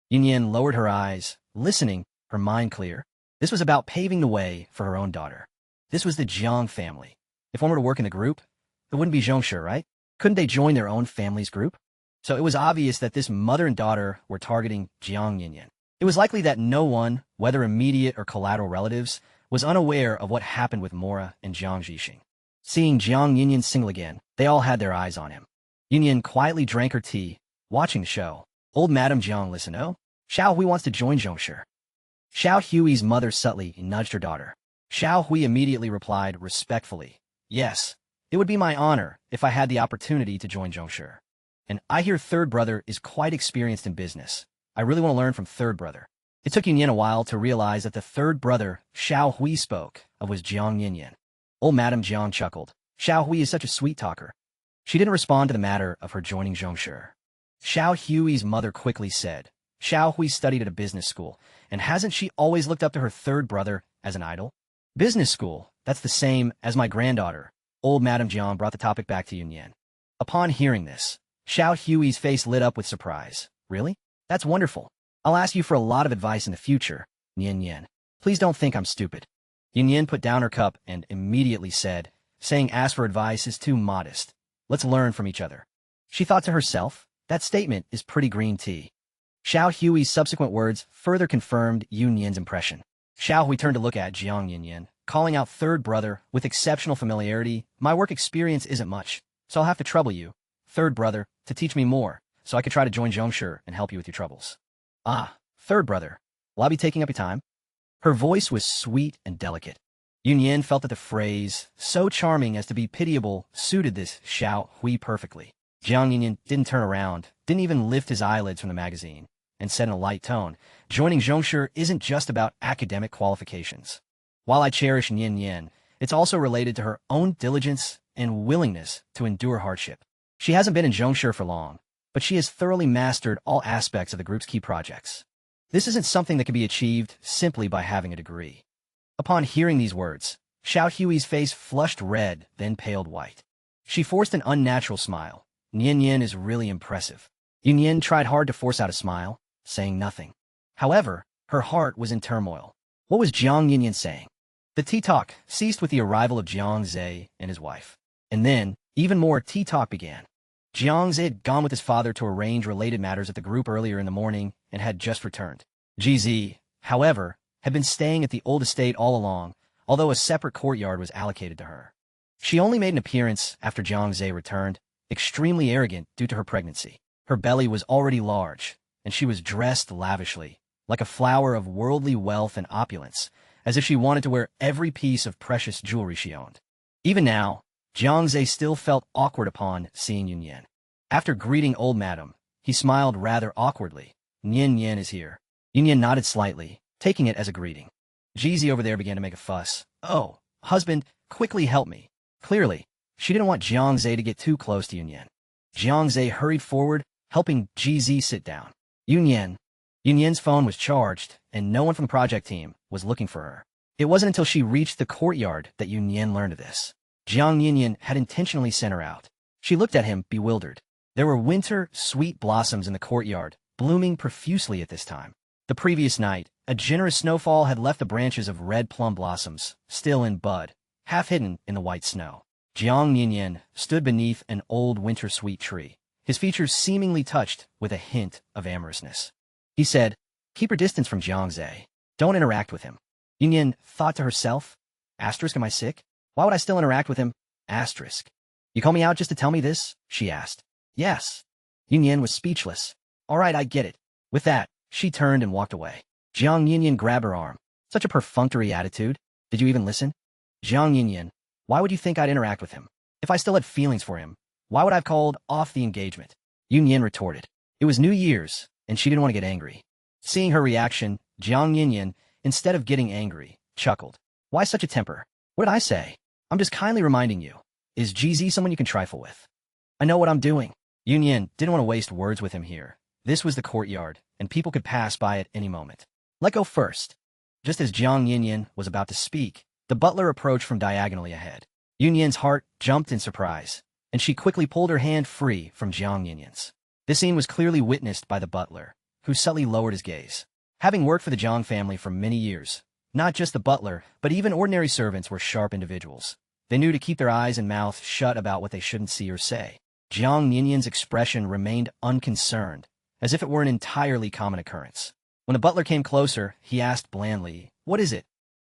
S1: Yin Yan lowered her eyes, listening, her mind clear. This was about paving the way for her own daughter. This was the Jiang family. If one were to work in the group, it wouldn't be Zhongshi, right? Couldn't they join their own family's group? So it was obvious that this mother and daughter were targeting Jiang Yunyan. It was likely that no one, whether immediate or collateral relatives, was unaware of what happened with Mora and Jiang Zhixing. Seeing Jiang Yunyan single again, they all had their eyes on him. Yunyan quietly drank her tea, watching the show. Old Madame Jiang listened. "Oh, Xiao Hui wants to join Zhongshi." Xiao Hui's mother subtly nudged her daughter. Xiao Hui immediately replied respectfully, "Yes, it would be my honor if I had the opportunity to join Zhongshi. And I hear third brother is quite experienced in business. I really want to learn from third brother." It took Yunyan a while to realize that the third brother Xiao Hui spoke of was Jiang Yunyan. Old Madame Jiang chuckled. Xiao Hui is such a sweet talker. She didn't respond to the matter of her joining Zhongshi. Xiao Hui's mother quickly said, "Xiao Hui studied at a business school, and hasn't she always looked up to her third brother as an idol?" "Business school, that's the same as my granddaughter." Old Madame Jiang brought the topic back to Yunyan. Upon hearing this, Xiao Hui's face lit up with surprise. "Really? That's wonderful. I'll ask you for a lot of advice in the future, Yunyan. Please don't think I'm stupid." Yunyan put down her cup and immediately said, "Saying ask for advice is too modest. Let's learn from each other." She thought to herself, that statement is pretty green tea. Xiao Hui's subsequent words further confirmed Yunyan's impression. Xiao Hui turned to look at Jiang Yunyan, calling out third brother with exceptional familiarity. "My work experience isn't much, so I'll have to trouble you, third brother, to teach me more, so I could try to join Zhongshi and help you with your troubles." "Ah, third brother, will I be taking up your time?" Her voice was sweet and delicate. Yunyan felt that the phrase, so charming as to be pitiable, suited this Xiao Hui perfectly. Jiang Yunyan didn't turn around, didn't even lift his eyelids from the magazine. and said in a light tone, joining Zhongshu isn't just about academic qualifications. While I cherish Nian Nian, it's also related to her own diligence and willingness to endure hardship. She hasn't been in Zhongshu for long, but she has thoroughly mastered all aspects of the group's key projects. This isn't something that can be achieved simply by having a degree. Upon hearing these words, Xiao Hui's face flushed red, then paled white. She forced an unnatural smile. Nian Nian is really impressive. Yun Yin tried hard to force out a smile, saying nothing. However, her heart was in turmoil. What was Jiang Yinyan saying? The tea talk ceased with the arrival of Jiang Zhe and his wife. And then, even more tea talk began. Jiang Zhe had gone with his father to arrange related matters at the group earlier in the morning and had just returned. GZ, however, had been staying at the old estate all along, although a separate courtyard was allocated to her. She only made an appearance after Jiang Zhe returned, extremely arrogant due to her pregnancy. Her belly was already large, and she was dressed lavishly, like a flower of worldly wealth and opulence, as if she wanted to wear every piece of precious jewelry she owned. Even now, Jiang Zhe still felt awkward upon seeing Yun Yan. After greeting old madam, he smiled rather awkwardly. Nian Yan is here. Yun Yan nodded slightly, taking it as a greeting. Jeezy over there began to make a fuss. Oh, husband, quickly help me. Clearly, she didn't want Jiang Zhe to get too close to Yun Yan. Jiang Zhe hurried forward, helping GZ sit down. Yun Yan's phone was charged, and no one from the project team was looking for her. It wasn't until she reached the courtyard that Yun Yan learned of this. Jiang Yinyan had intentionally sent her out. She looked at him, bewildered. There were winter, sweet blossoms in the courtyard, blooming profusely at this time. The previous night, a generous snowfall had left the branches of red plum blossoms, still in bud, half hidden in the white snow. Jiang Yinyan stood beneath an old winter sweet tree, his features seemingly touched with a hint of amorousness. He said, keep your distance from Jiang Zhe. Don't interact with him. Yinyan thought to herself, asterisk, am I sick? Why would I still interact with him? Asterisk. You call me out just to tell me this? She asked. Yes. Yinyan was speechless. All right, I get it. With that, she turned and walked away. Jiang Yinyan grabbed her arm. Such a perfunctory attitude. Did you even listen? Jiang Yinyan, why would you think I'd interact with him? If I still had feelings for him, why would I have called off the engagement? Yun Yan retorted. It was New Year's, and she didn't want to get angry. Seeing her reaction, Jiang Yinyan, instead of getting angry, chuckled. Why such a temper? What did I say? I'm just kindly reminding you. Is GZ someone you can trifle with? I know what I'm doing. Yun Yan didn't want to waste words with him here. This was the courtyard, and people could pass by at any moment. Let go first. Just as Jiang Yinyan was about to speak, the butler approached from diagonally ahead. Yun Yan's heart jumped in surprise, and she quickly pulled her hand free from Jiang Yinyan's. This scene was clearly witnessed by the butler, who subtly lowered his gaze. Having worked for the Jiang family for many years, not just the butler, but even ordinary servants were sharp individuals. They knew to keep their eyes and mouth shut about what they shouldn't see or say. Jiang Yinyan's expression remained unconcerned, as if it were an entirely common occurrence. When the butler came closer, he asked blandly, "What is it?"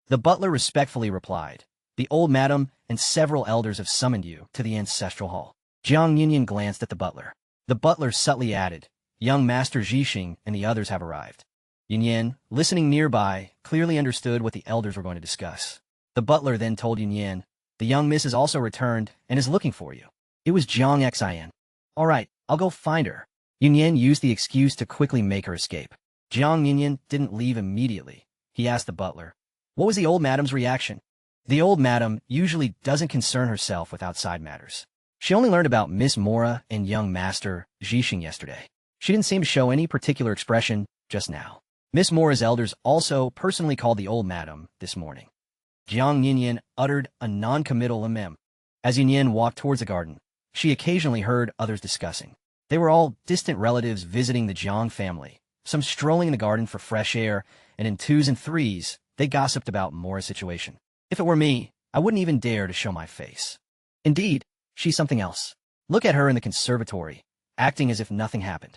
S1: The butler respectfully replied, "The old madam and several elders have summoned you to the ancestral hall." Jiang Yinyan glanced at the butler. The butler subtly added, "Young Master Zhixing and the others have arrived." Yinyan, listening nearby, clearly understood what the elders were going to discuss. The butler then told Yinyan, "The young miss has also returned and is looking for you." It was Jiang Xin. "All right, I'll go find her." Yinyan used the excuse to quickly make her escape. Jiang Yinyan didn't leave immediately. He asked the butler, "What was the old madam's reaction?" The old madam usually doesn't concern herself with outside matters. She only learned about Miss Mora and young Master Zhixing yesterday. She didn't seem to show any particular expression just now. Miss Mora's elders also personally called the old madam this morning. Jiang Yinyan uttered a non-committal ahem. As Yinyan walked towards the garden, she occasionally heard others discussing. They were all distant relatives visiting the Jiang family, some strolling in the garden for fresh air, and in twos and threes, they gossiped about Mora's situation. If it were me, I wouldn't even dare to show my face. Indeed, she's something else. Look at her in the conservatory, acting as if nothing happened.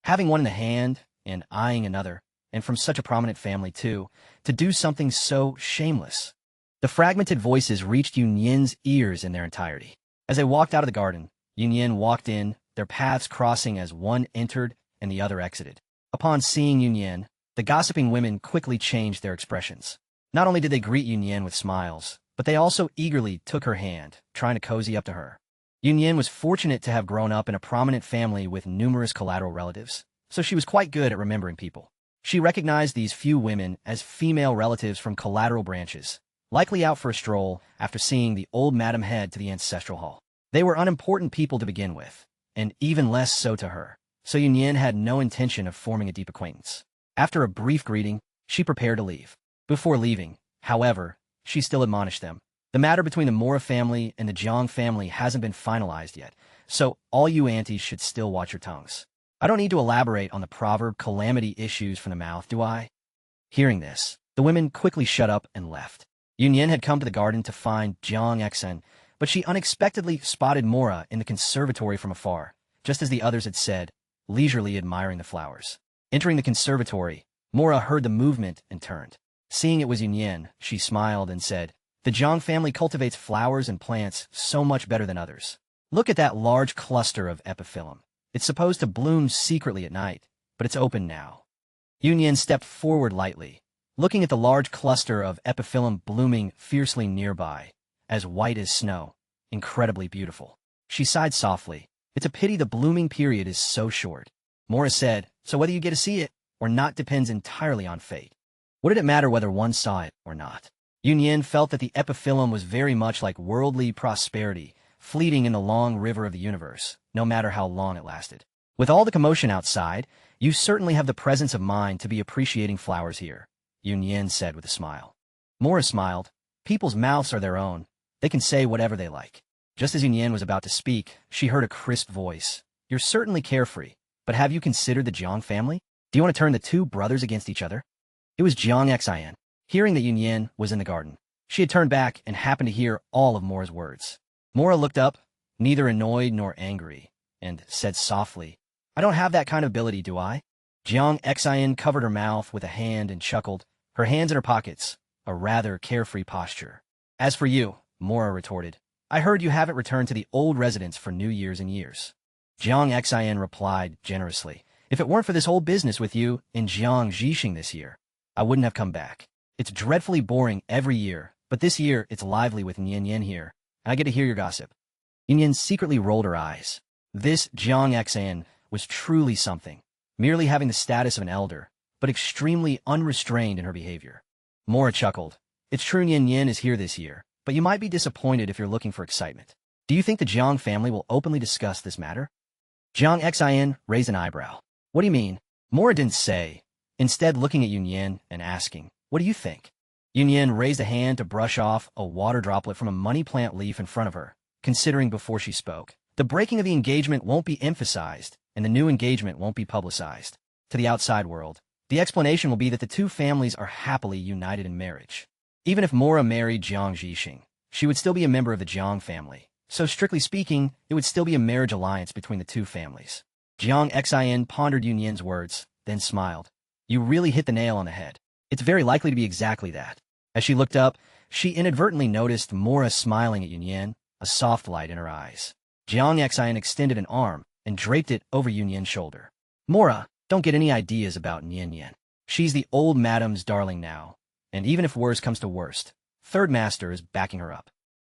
S1: Having one in the hand and eyeing another, and from such a prominent family too, to do something so shameless. The fragmented voices reached Yun Yin's ears in their entirety. As they walked out of the garden, Yun Yin walked in, their paths crossing as one entered and the other exited. Upon seeing Yun Yin, the gossiping women quickly changed their expressions. Not only did they greet Yun Yin with smiles, but they also eagerly took her hand, trying to cozy up to her. Yun Yin was fortunate to have grown up in a prominent family with numerous collateral relatives. so she was quite good at remembering people. She recognized these few women as female relatives from collateral branches, likely out for a stroll after seeing the old madam head to the ancestral hall. They were unimportant people to begin with, and even less so to her, so Yunyan had no intention of forming a deep acquaintance. After a brief greeting, she prepared to leave. Before leaving, however, she still admonished them. The matter between the Mora family and the Jiang family hasn't been finalized yet, so all you aunties should still watch your tongues. I don't need to elaborate on the proverb calamity issues from the mouth, do I? Hearing this, the women quickly shut up and left. Yunyan had come to the garden to find Jiang Xen, but she unexpectedly spotted Mora in the conservatory from afar, just as the others had said, leisurely admiring the flowers. Entering the conservatory, Mora heard the movement and turned. Seeing it was Yunyan, she smiled and said, "The Jiang family cultivates flowers and plants so much better than others. Look at that large cluster of epiphyllum. It's supposed to bloom secretly at night, but it's open now." Yunyan stepped forward lightly, looking at the large cluster of epiphyllum blooming fiercely nearby, as white as snow, incredibly beautiful. She sighed softly. It's a pity the blooming period is so short. Mora said, "So whether you get to see it or not depends entirely on fate." What did it matter whether one saw it or not? Yunyan felt that the epiphyllum was very much like worldly prosperity, fleeting in the long river of the universe, no matter how long it lasted. With all the commotion outside, you certainly have the presence of mind to be appreciating flowers here, Yunyan said with a smile. Mora smiled. People's mouths are their own. They can say whatever they like. Just as Yunyan was about to speak, she heard a crisp voice. "You're certainly carefree, but have you considered the Jiang family? Do you want to turn the two brothers against each other?" It was Jiang Xin. Hearing that Yunyan was in the garden, she had turned back and happened to hear all of Mora's words. Mora looked up, neither annoyed nor angry, and said softly, "I don't have that kind of ability, do I?" Jiang Xin covered her mouth with a hand and chuckled, her hands in her pockets, a rather carefree posture. "As for you," Mora retorted, "I heard you haven't returned to the old residence for New Year's in years." Jiang Xin replied generously, "If it weren't for this whole business with you in Jiang Jixing this year, I wouldn't have come back. It's dreadfully boring every year, but this year it's lively with Nian here, and I get to hear your gossip." Yunyan secretly rolled her eyes. This Jiang Xan was truly something, merely having the status of an elder, but extremely unrestrained in her behavior. Mora chuckled. "It's true Nian is here this year, but you might be disappointed if you're looking for excitement. Do you think the Jiang family will openly discuss this matter?" Jiang Xin raised an eyebrow. "What do you mean?" Mora didn't say, instead looking at Yunyan and asking, "What do you think?" Yunyan raised a hand to brush off a water droplet from a money plant leaf in front of her, considering before she spoke. "The breaking of the engagement won't be emphasized, and the new engagement won't be publicized. To the outside world, the explanation will be that the two families are happily united in marriage. Even if Mora married Jiang Jixing, she would still be a member of the Jiang family, so strictly speaking, it would still be a marriage alliance between the two families." Jiang Xin pondered Yunyan's words, then smiled. "You really hit the nail on the head. It's very likely to be exactly that." As she looked up, she inadvertently noticed Mora smiling at Yunyan, a soft light in her eyes. Jiang Xin extended an arm and draped it over Yunyan's shoulder. "Mora, don't get any ideas about Nian. She's the old madam's darling now, and even if worse comes to worst, Third Master is backing her up."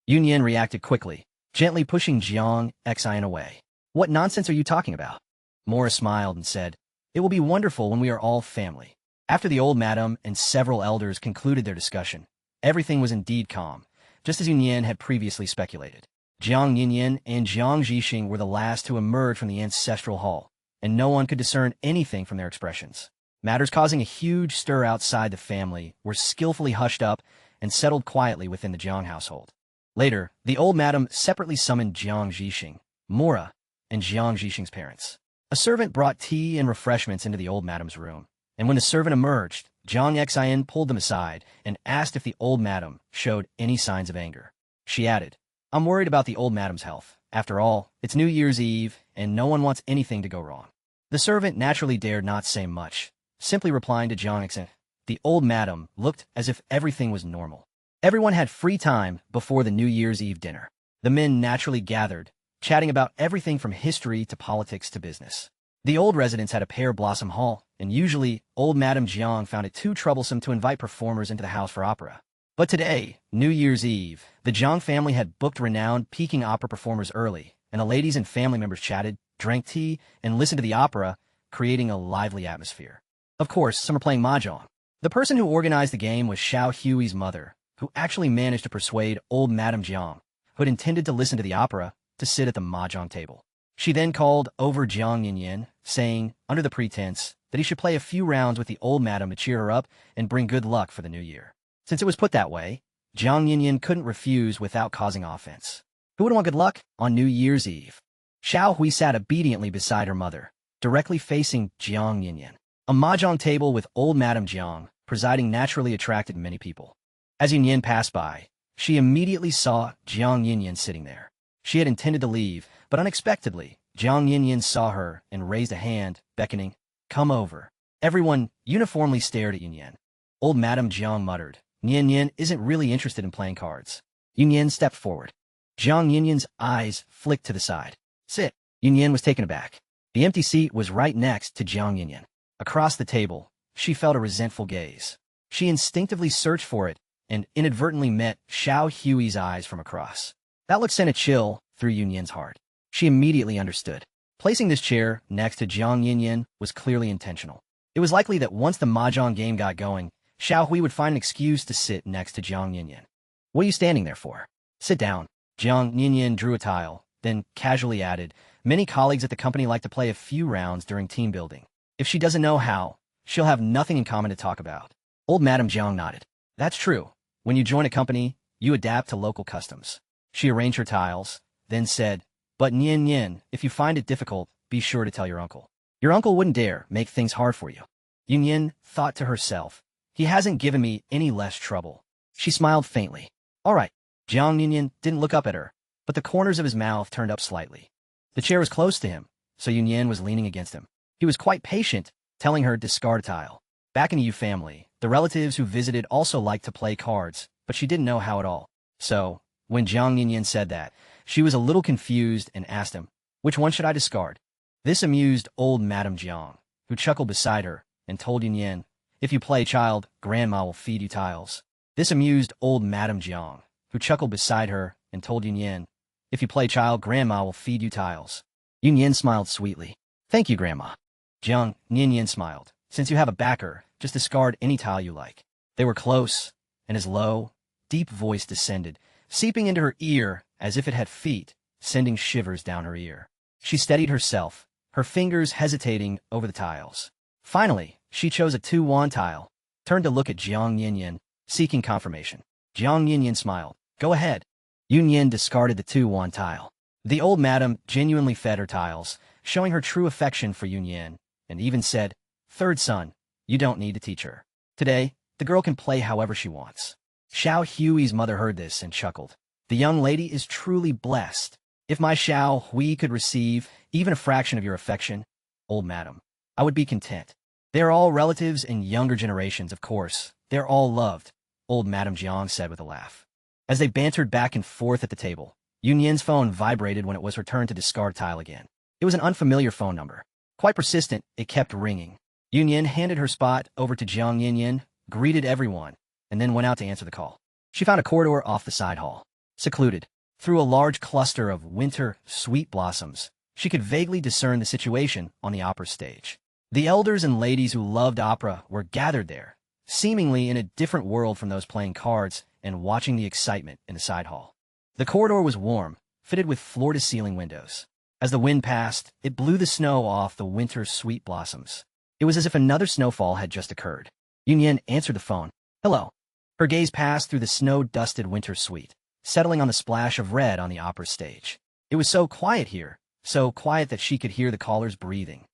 S1: Yunyan reacted quickly, gently pushing Jiang Xin away. "What nonsense are you talking about?" Mora smiled and said, "It will be wonderful when we are all family." After the old madam and several elders concluded their discussion, everything was indeed calm, just as Yunyan had previously speculated. Jiang Yinyan and Jiang Jixing were the last to emerge from the ancestral hall, and no one could discern anything from their expressions. Matters causing a huge stir outside the family were skillfully hushed up and settled quietly within the Jiang household. Later, the old madam separately summoned Jiang Jixing, Mora, and Jiang Jixing's parents. A servant brought tea and refreshments into the old madam's room, and when the servant emerged, Jiang Xin pulled them aside and asked if the old madam showed any signs of anger. She added, "I'm worried about the old madam's health. After all, it's New Year's Eve, and no one wants anything to go wrong." The servant naturally dared not say much, simply replying to Jiang Xin. The old madam looked as if everything was normal. Everyone had free time before the New Year's Eve dinner. The men naturally gathered, chatting about everything from history to politics to business. The old residence had a pear blossom hall, and usually, old Madame Jiang found it too troublesome to invite performers into the house for opera. But today, New Year's Eve, the Jiang family had booked renowned Peking opera performers early, and the ladies and family members chatted, drank tea, and listened to the opera, creating a lively atmosphere. Of course, some are playing mahjong. The person who organized the game was Xiao Hui's mother, who actually managed to persuade old Madame Jiang, who had intended to listen to the opera, to sit at the mahjong table. She then called over Jiang Yinyan, saying, under the pretense, that he should play a few rounds with the old madam to cheer her up and bring good luck for the new year. Since it was put that way, Jiang Yinyan couldn't refuse without causing offense. Who would want good luck on New Year's Eve? Xiao Hui sat obediently beside her mother, directly facing Jiang Yinyan. A mahjong table with old Madame Jiang presiding naturally attracted many people. As Yinyan passed by, she immediately saw Jiang Yinyan sitting there. She had intended to leave, but unexpectedly, Jiang Yinyan saw her and raised a hand, beckoning, "Come over." Everyone uniformly stared at Yinyan. Old Madame Jiang muttered, "Yinyan isn't really interested in playing cards." Yinyan stepped forward. Jiang Yinyan's eyes flicked to the side. "Sit." Yinyan was taken aback. The empty seat was right next to Jiang Yinyan. Across the table, she felt a resentful gaze. She instinctively searched for it and inadvertently met Xiao Hui's eyes from across. That look sent a chill through Yinyan's heart. She immediately understood. Placing this chair next to Jiang Yinyan was clearly intentional. It was likely that once the mahjong game got going, Xiao Hui would find an excuse to sit next to Jiang Yinyan. "What are you standing there for? Sit down." Jiang Yinyan drew a tile, then casually added, "Many colleagues at the company like to play a few rounds during team building. If she doesn't know how, she'll have nothing in common to talk about." Old Madame Jiang nodded. "That's true. When you join a company, you adapt to local customs." She arranged her tiles, then said, "But Yin, if you find it difficult, be sure to tell your uncle. Your uncle wouldn't dare make things hard for you." Yin thought to herself, "He hasn't given me any less trouble." She smiled faintly. "All right." Jiang Yinyan didn't look up at her, but the corners of his mouth turned up slightly. The chair was close to him, so Yinyan was leaning against him. He was quite patient, telling her to discard a tile. Back in the Yu family, the relatives who visited also liked to play cards, but she didn't know how at all. So, when Jiang Yinyan said that, she was a little confused and asked him, "Which one should I discard?" This amused old Madame Jiang, who chuckled beside her and told Yinyan, "If you play child, Grandma will feed you tiles." This amused old Madame Jiang, who chuckled beside her and told Yinyan, "If you play child, Grandma will feed you tiles." Yinyan smiled sweetly. "Thank you, Grandma." Jiang Yinyan smiled. "Since you have a backer, just discard any tile you like." They were close, and his low, deep voice descended, seeping into her ear as if it had feet, sending shivers down her ear. She steadied herself, her fingers hesitating over the tiles. Finally, she chose a 2-won tile, turned to look at Jiang Yinyan, seeking confirmation. Jiang Yinyan smiled. "Go ahead." Yinyan discarded the 2-won tile. The old madam genuinely fed her tiles, showing her true affection for Yinyan, and even said, "Third son, you don't need to teach her. Today, the girl can play however she wants." Xiao Hui's mother heard this and chuckled. "The young lady is truly blessed. If my Xiao Hui could receive even a fraction of your affection, old madam, I would be content. They are all relatives and younger generations, of course. They're all loved," old Madame Jiang said with a laugh. As they bantered back and forth at the table, Yunyan's phone vibrated when it was her turn to discard tile again. It was an unfamiliar phone number. Quite persistent, it kept ringing. Yunyan handed her spot over to Jiang Yinyan, greeted everyone, and then went out to answer the call. She found a corridor off the side hall. Secluded, through a large cluster of winter sweet blossoms, she could vaguely discern the situation on the opera stage. The elders and ladies who loved opera were gathered there, seemingly in a different world from those playing cards and watching the excitement in the side hall. The corridor was warm, fitted with floor-to-ceiling windows. As the wind passed, it blew the snow off the winter sweet blossoms. It was as if another snowfall had just occurred. Yunyan answered the phone. "Hello." Her gaze passed through the snow-dusted winter sweet, settling on the splash of red on the opera stage. It was so quiet here, so quiet that she could hear the callers breathing.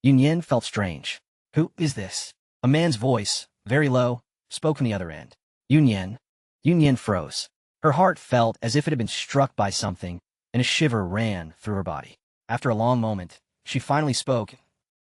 S1: Yunyan felt strange. "Who is this?" A man's voice, very low, spoke from the other end. "Yunyan." Yunyan froze. Her heart felt as if it had been struck by something, and a shiver ran through her body. After a long moment, she finally spoke.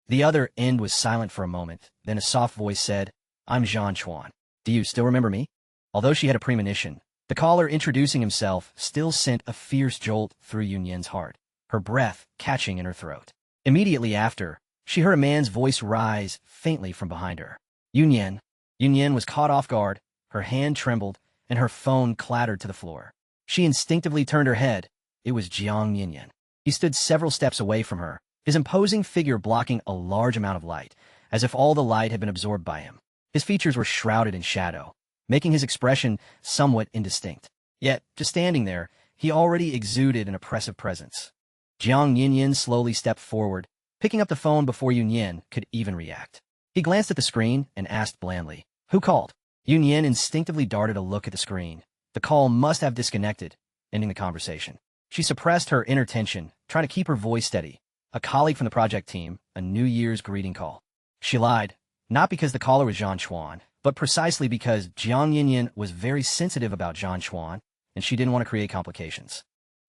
S1: The other end was silent for a moment, then a soft voice said, "I'm Jean Chuan. Do you still remember me?" Although she had a premonition, the caller introducing himself still sent a fierce jolt through Yunyan's heart, her breath catching in her throat. Immediately after, she heard a man's voice rise faintly from behind her. "Yunyan." Yunyan was caught off guard, her hand trembled, and her phone clattered to the floor. She instinctively turned her head. It was Jiang Yinyan. He stood several steps away from her, his imposing figure blocking a large amount of light, as if all the light had been absorbed by him. His features were shrouded in shadow, making his expression somewhat indistinct. Yet, just standing there, he already exuded an oppressive presence. Jiang Yinyin slowly stepped forward, picking up the phone before Yunyan could even react. He glanced at the screen and asked blandly, "Who called?" Yunyan instinctively darted a look at the screen. The call must have disconnected, ending the conversation. She suppressed her inner tension, trying to keep her voice steady. A colleague from the project team, a New Year's greeting call. She lied, not because the caller was Zhang Chuan, but precisely because Jiang Yinyin was very sensitive about Zhang Chuan, and she didn't want to create complications.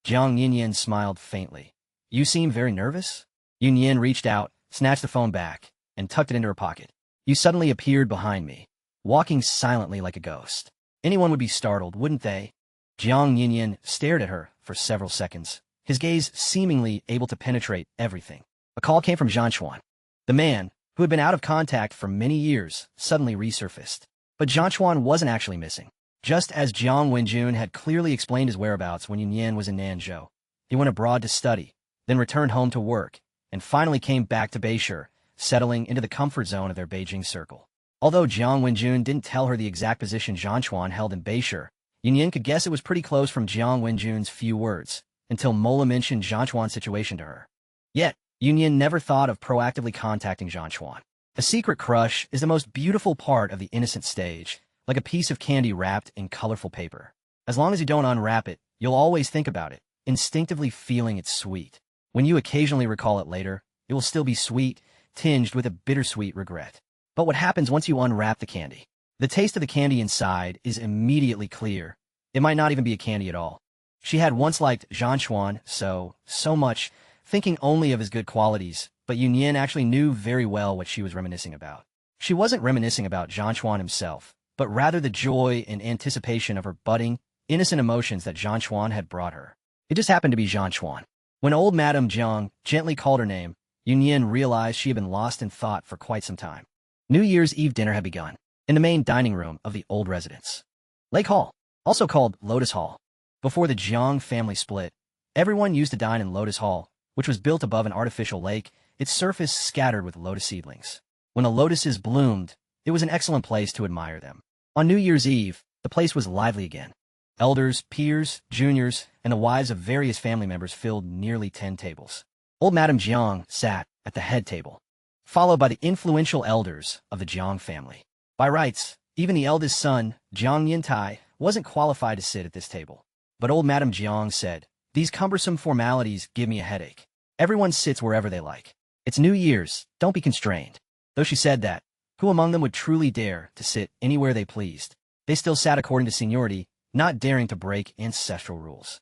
S1: Jiang Yinyin smiled faintly. "You seem very nervous?" Yunyan reached out, snatched the phone back, and tucked it into her pocket. "You suddenly appeared behind me, walking silently like a ghost. Anyone would be startled, wouldn't they?" Jiang Yinyin stared at her for several seconds, his gaze seemingly able to penetrate everything. A call came from Zhang Chuan. The man, who had been out of contact for many years, suddenly resurfaced. But Zhang Chuan wasn't actually missing. Just as Jiang Wenjun had clearly explained his whereabouts when Yunyan was in Nanzhou, he went abroad to study, then returned home to work, and finally came back to Beishur, settling into the comfort zone of their Beijing circle. Although Jiang Wenjun didn't tell her the exact position Zhang Chuan held in Beishur, Yunyan could guess it was pretty close from Jiang Wenjun's few words, until Mola mentioned Zhang Chuan's situation to her. Yet, Yunyan never thought of proactively contacting Zhang Chuan. A secret crush is the most beautiful part of the innocent stage, like a piece of candy wrapped in colorful paper. As long as you don't unwrap it, you'll always think about it, instinctively feeling it's sweet. When you occasionally recall it later, it will still be sweet, tinged with a bittersweet regret. But what happens once you unwrap the candy? The taste of the candy inside is immediately clear. It might not even be a candy at all. She had once liked Zhang Chuan so much, thinking only of his good qualities, but Yunyan actually knew very well what she was reminiscing about. She wasn't reminiscing about Zhang Chuan himself, but rather the joy and anticipation of her budding, innocent emotions that Zhang Chuan had brought her. It just happened to be Zhang Chuan. When old Madame Jiang gently called her name, Yunyan realized she had been lost in thought for quite some time. New Year's Eve dinner had begun, in the main dining room of the old residence. Lake Hall, also called Lotus Hall. Before the Jiang family split, everyone used to dine in Lotus Hall, which was built above an artificial lake, its surface scattered with lotus seedlings. When the lotuses bloomed, it was an excellent place to admire them. On New Year's Eve, the place was lively again. Elders, peers, juniors, and the wives of various family members filled nearly 10 tables. Old Madame Jiang sat at the head table, followed by the influential elders of the Jiang family. By rights, even the eldest son, Jiang Yintai, wasn't qualified to sit at this table. But old Madame Jiang said, "These cumbersome formalities give me a headache. Everyone sits wherever they like. It's New Year's, don't be constrained." Though she said that, who among them would truly dare to sit anywhere they pleased? They still sat according to seniority, not daring to break ancestral rules.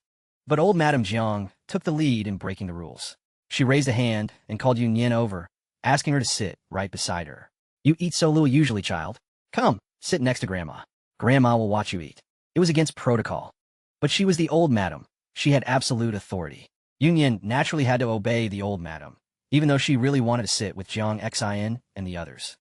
S1: But old Madame Jiang took the lead in breaking the rules. She raised a hand and called Yunyan over, asking her to sit right beside her. "You eat so little usually, child. Come, sit next to Grandma. Grandma will watch you eat." It was against protocol. But she was the old madam. She had absolute authority. Yunyan naturally had to obey the old madam, even though she really wanted to sit with Jiang Xin and the others.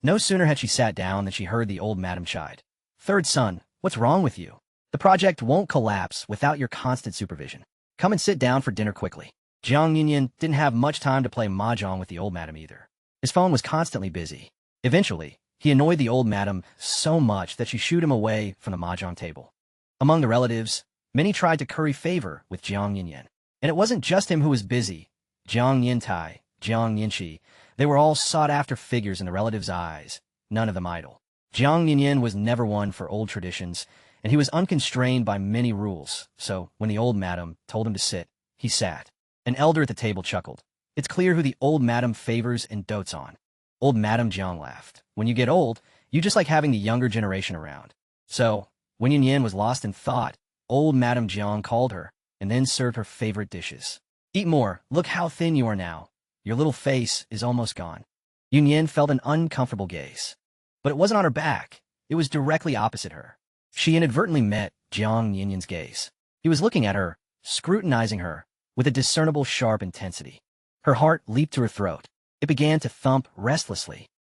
S1: No sooner had she sat down than she heard the old madam chide. "Third son, what's wrong with you? The project won't collapse without your constant supervision. Come and sit down for dinner quickly." Jiang Yinyin didn't have much time to play mahjong with the old madam either. His phone was constantly busy. Eventually, he annoyed the old madam so much that she shooed him away from the mahjong table. Among the relatives, many tried to curry favor with Jiang Yinyin. And it wasn't just him who was busy. Jiang Yintai, Jiang Yinchi, they were all sought-after figures in the relatives' eyes, none of them idle. Jiang Yinyin was never one for old traditions, and he was unconstrained by many rules, so when the old madam told him to sit, he sat. An elder at the table chuckled. It's clear who the old madam favors and dotes on. Old Madame Jiang laughed. When you get old, you just like having the younger generation around. So, when Yunyan was lost in thought, old Madame Jiang called her, and then served her favorite dishes. "Eat more. Look how thin you are now. Your little face is almost gone." Yunyan felt an uncomfortable gaze. But it wasn't on her back. It was directly opposite her. She inadvertently met Jiang Yinyan's gaze. He was looking at her, scrutinizing her, with a discernible sharp intensity. Her heart leaped to her throat. It began to thump restlessly.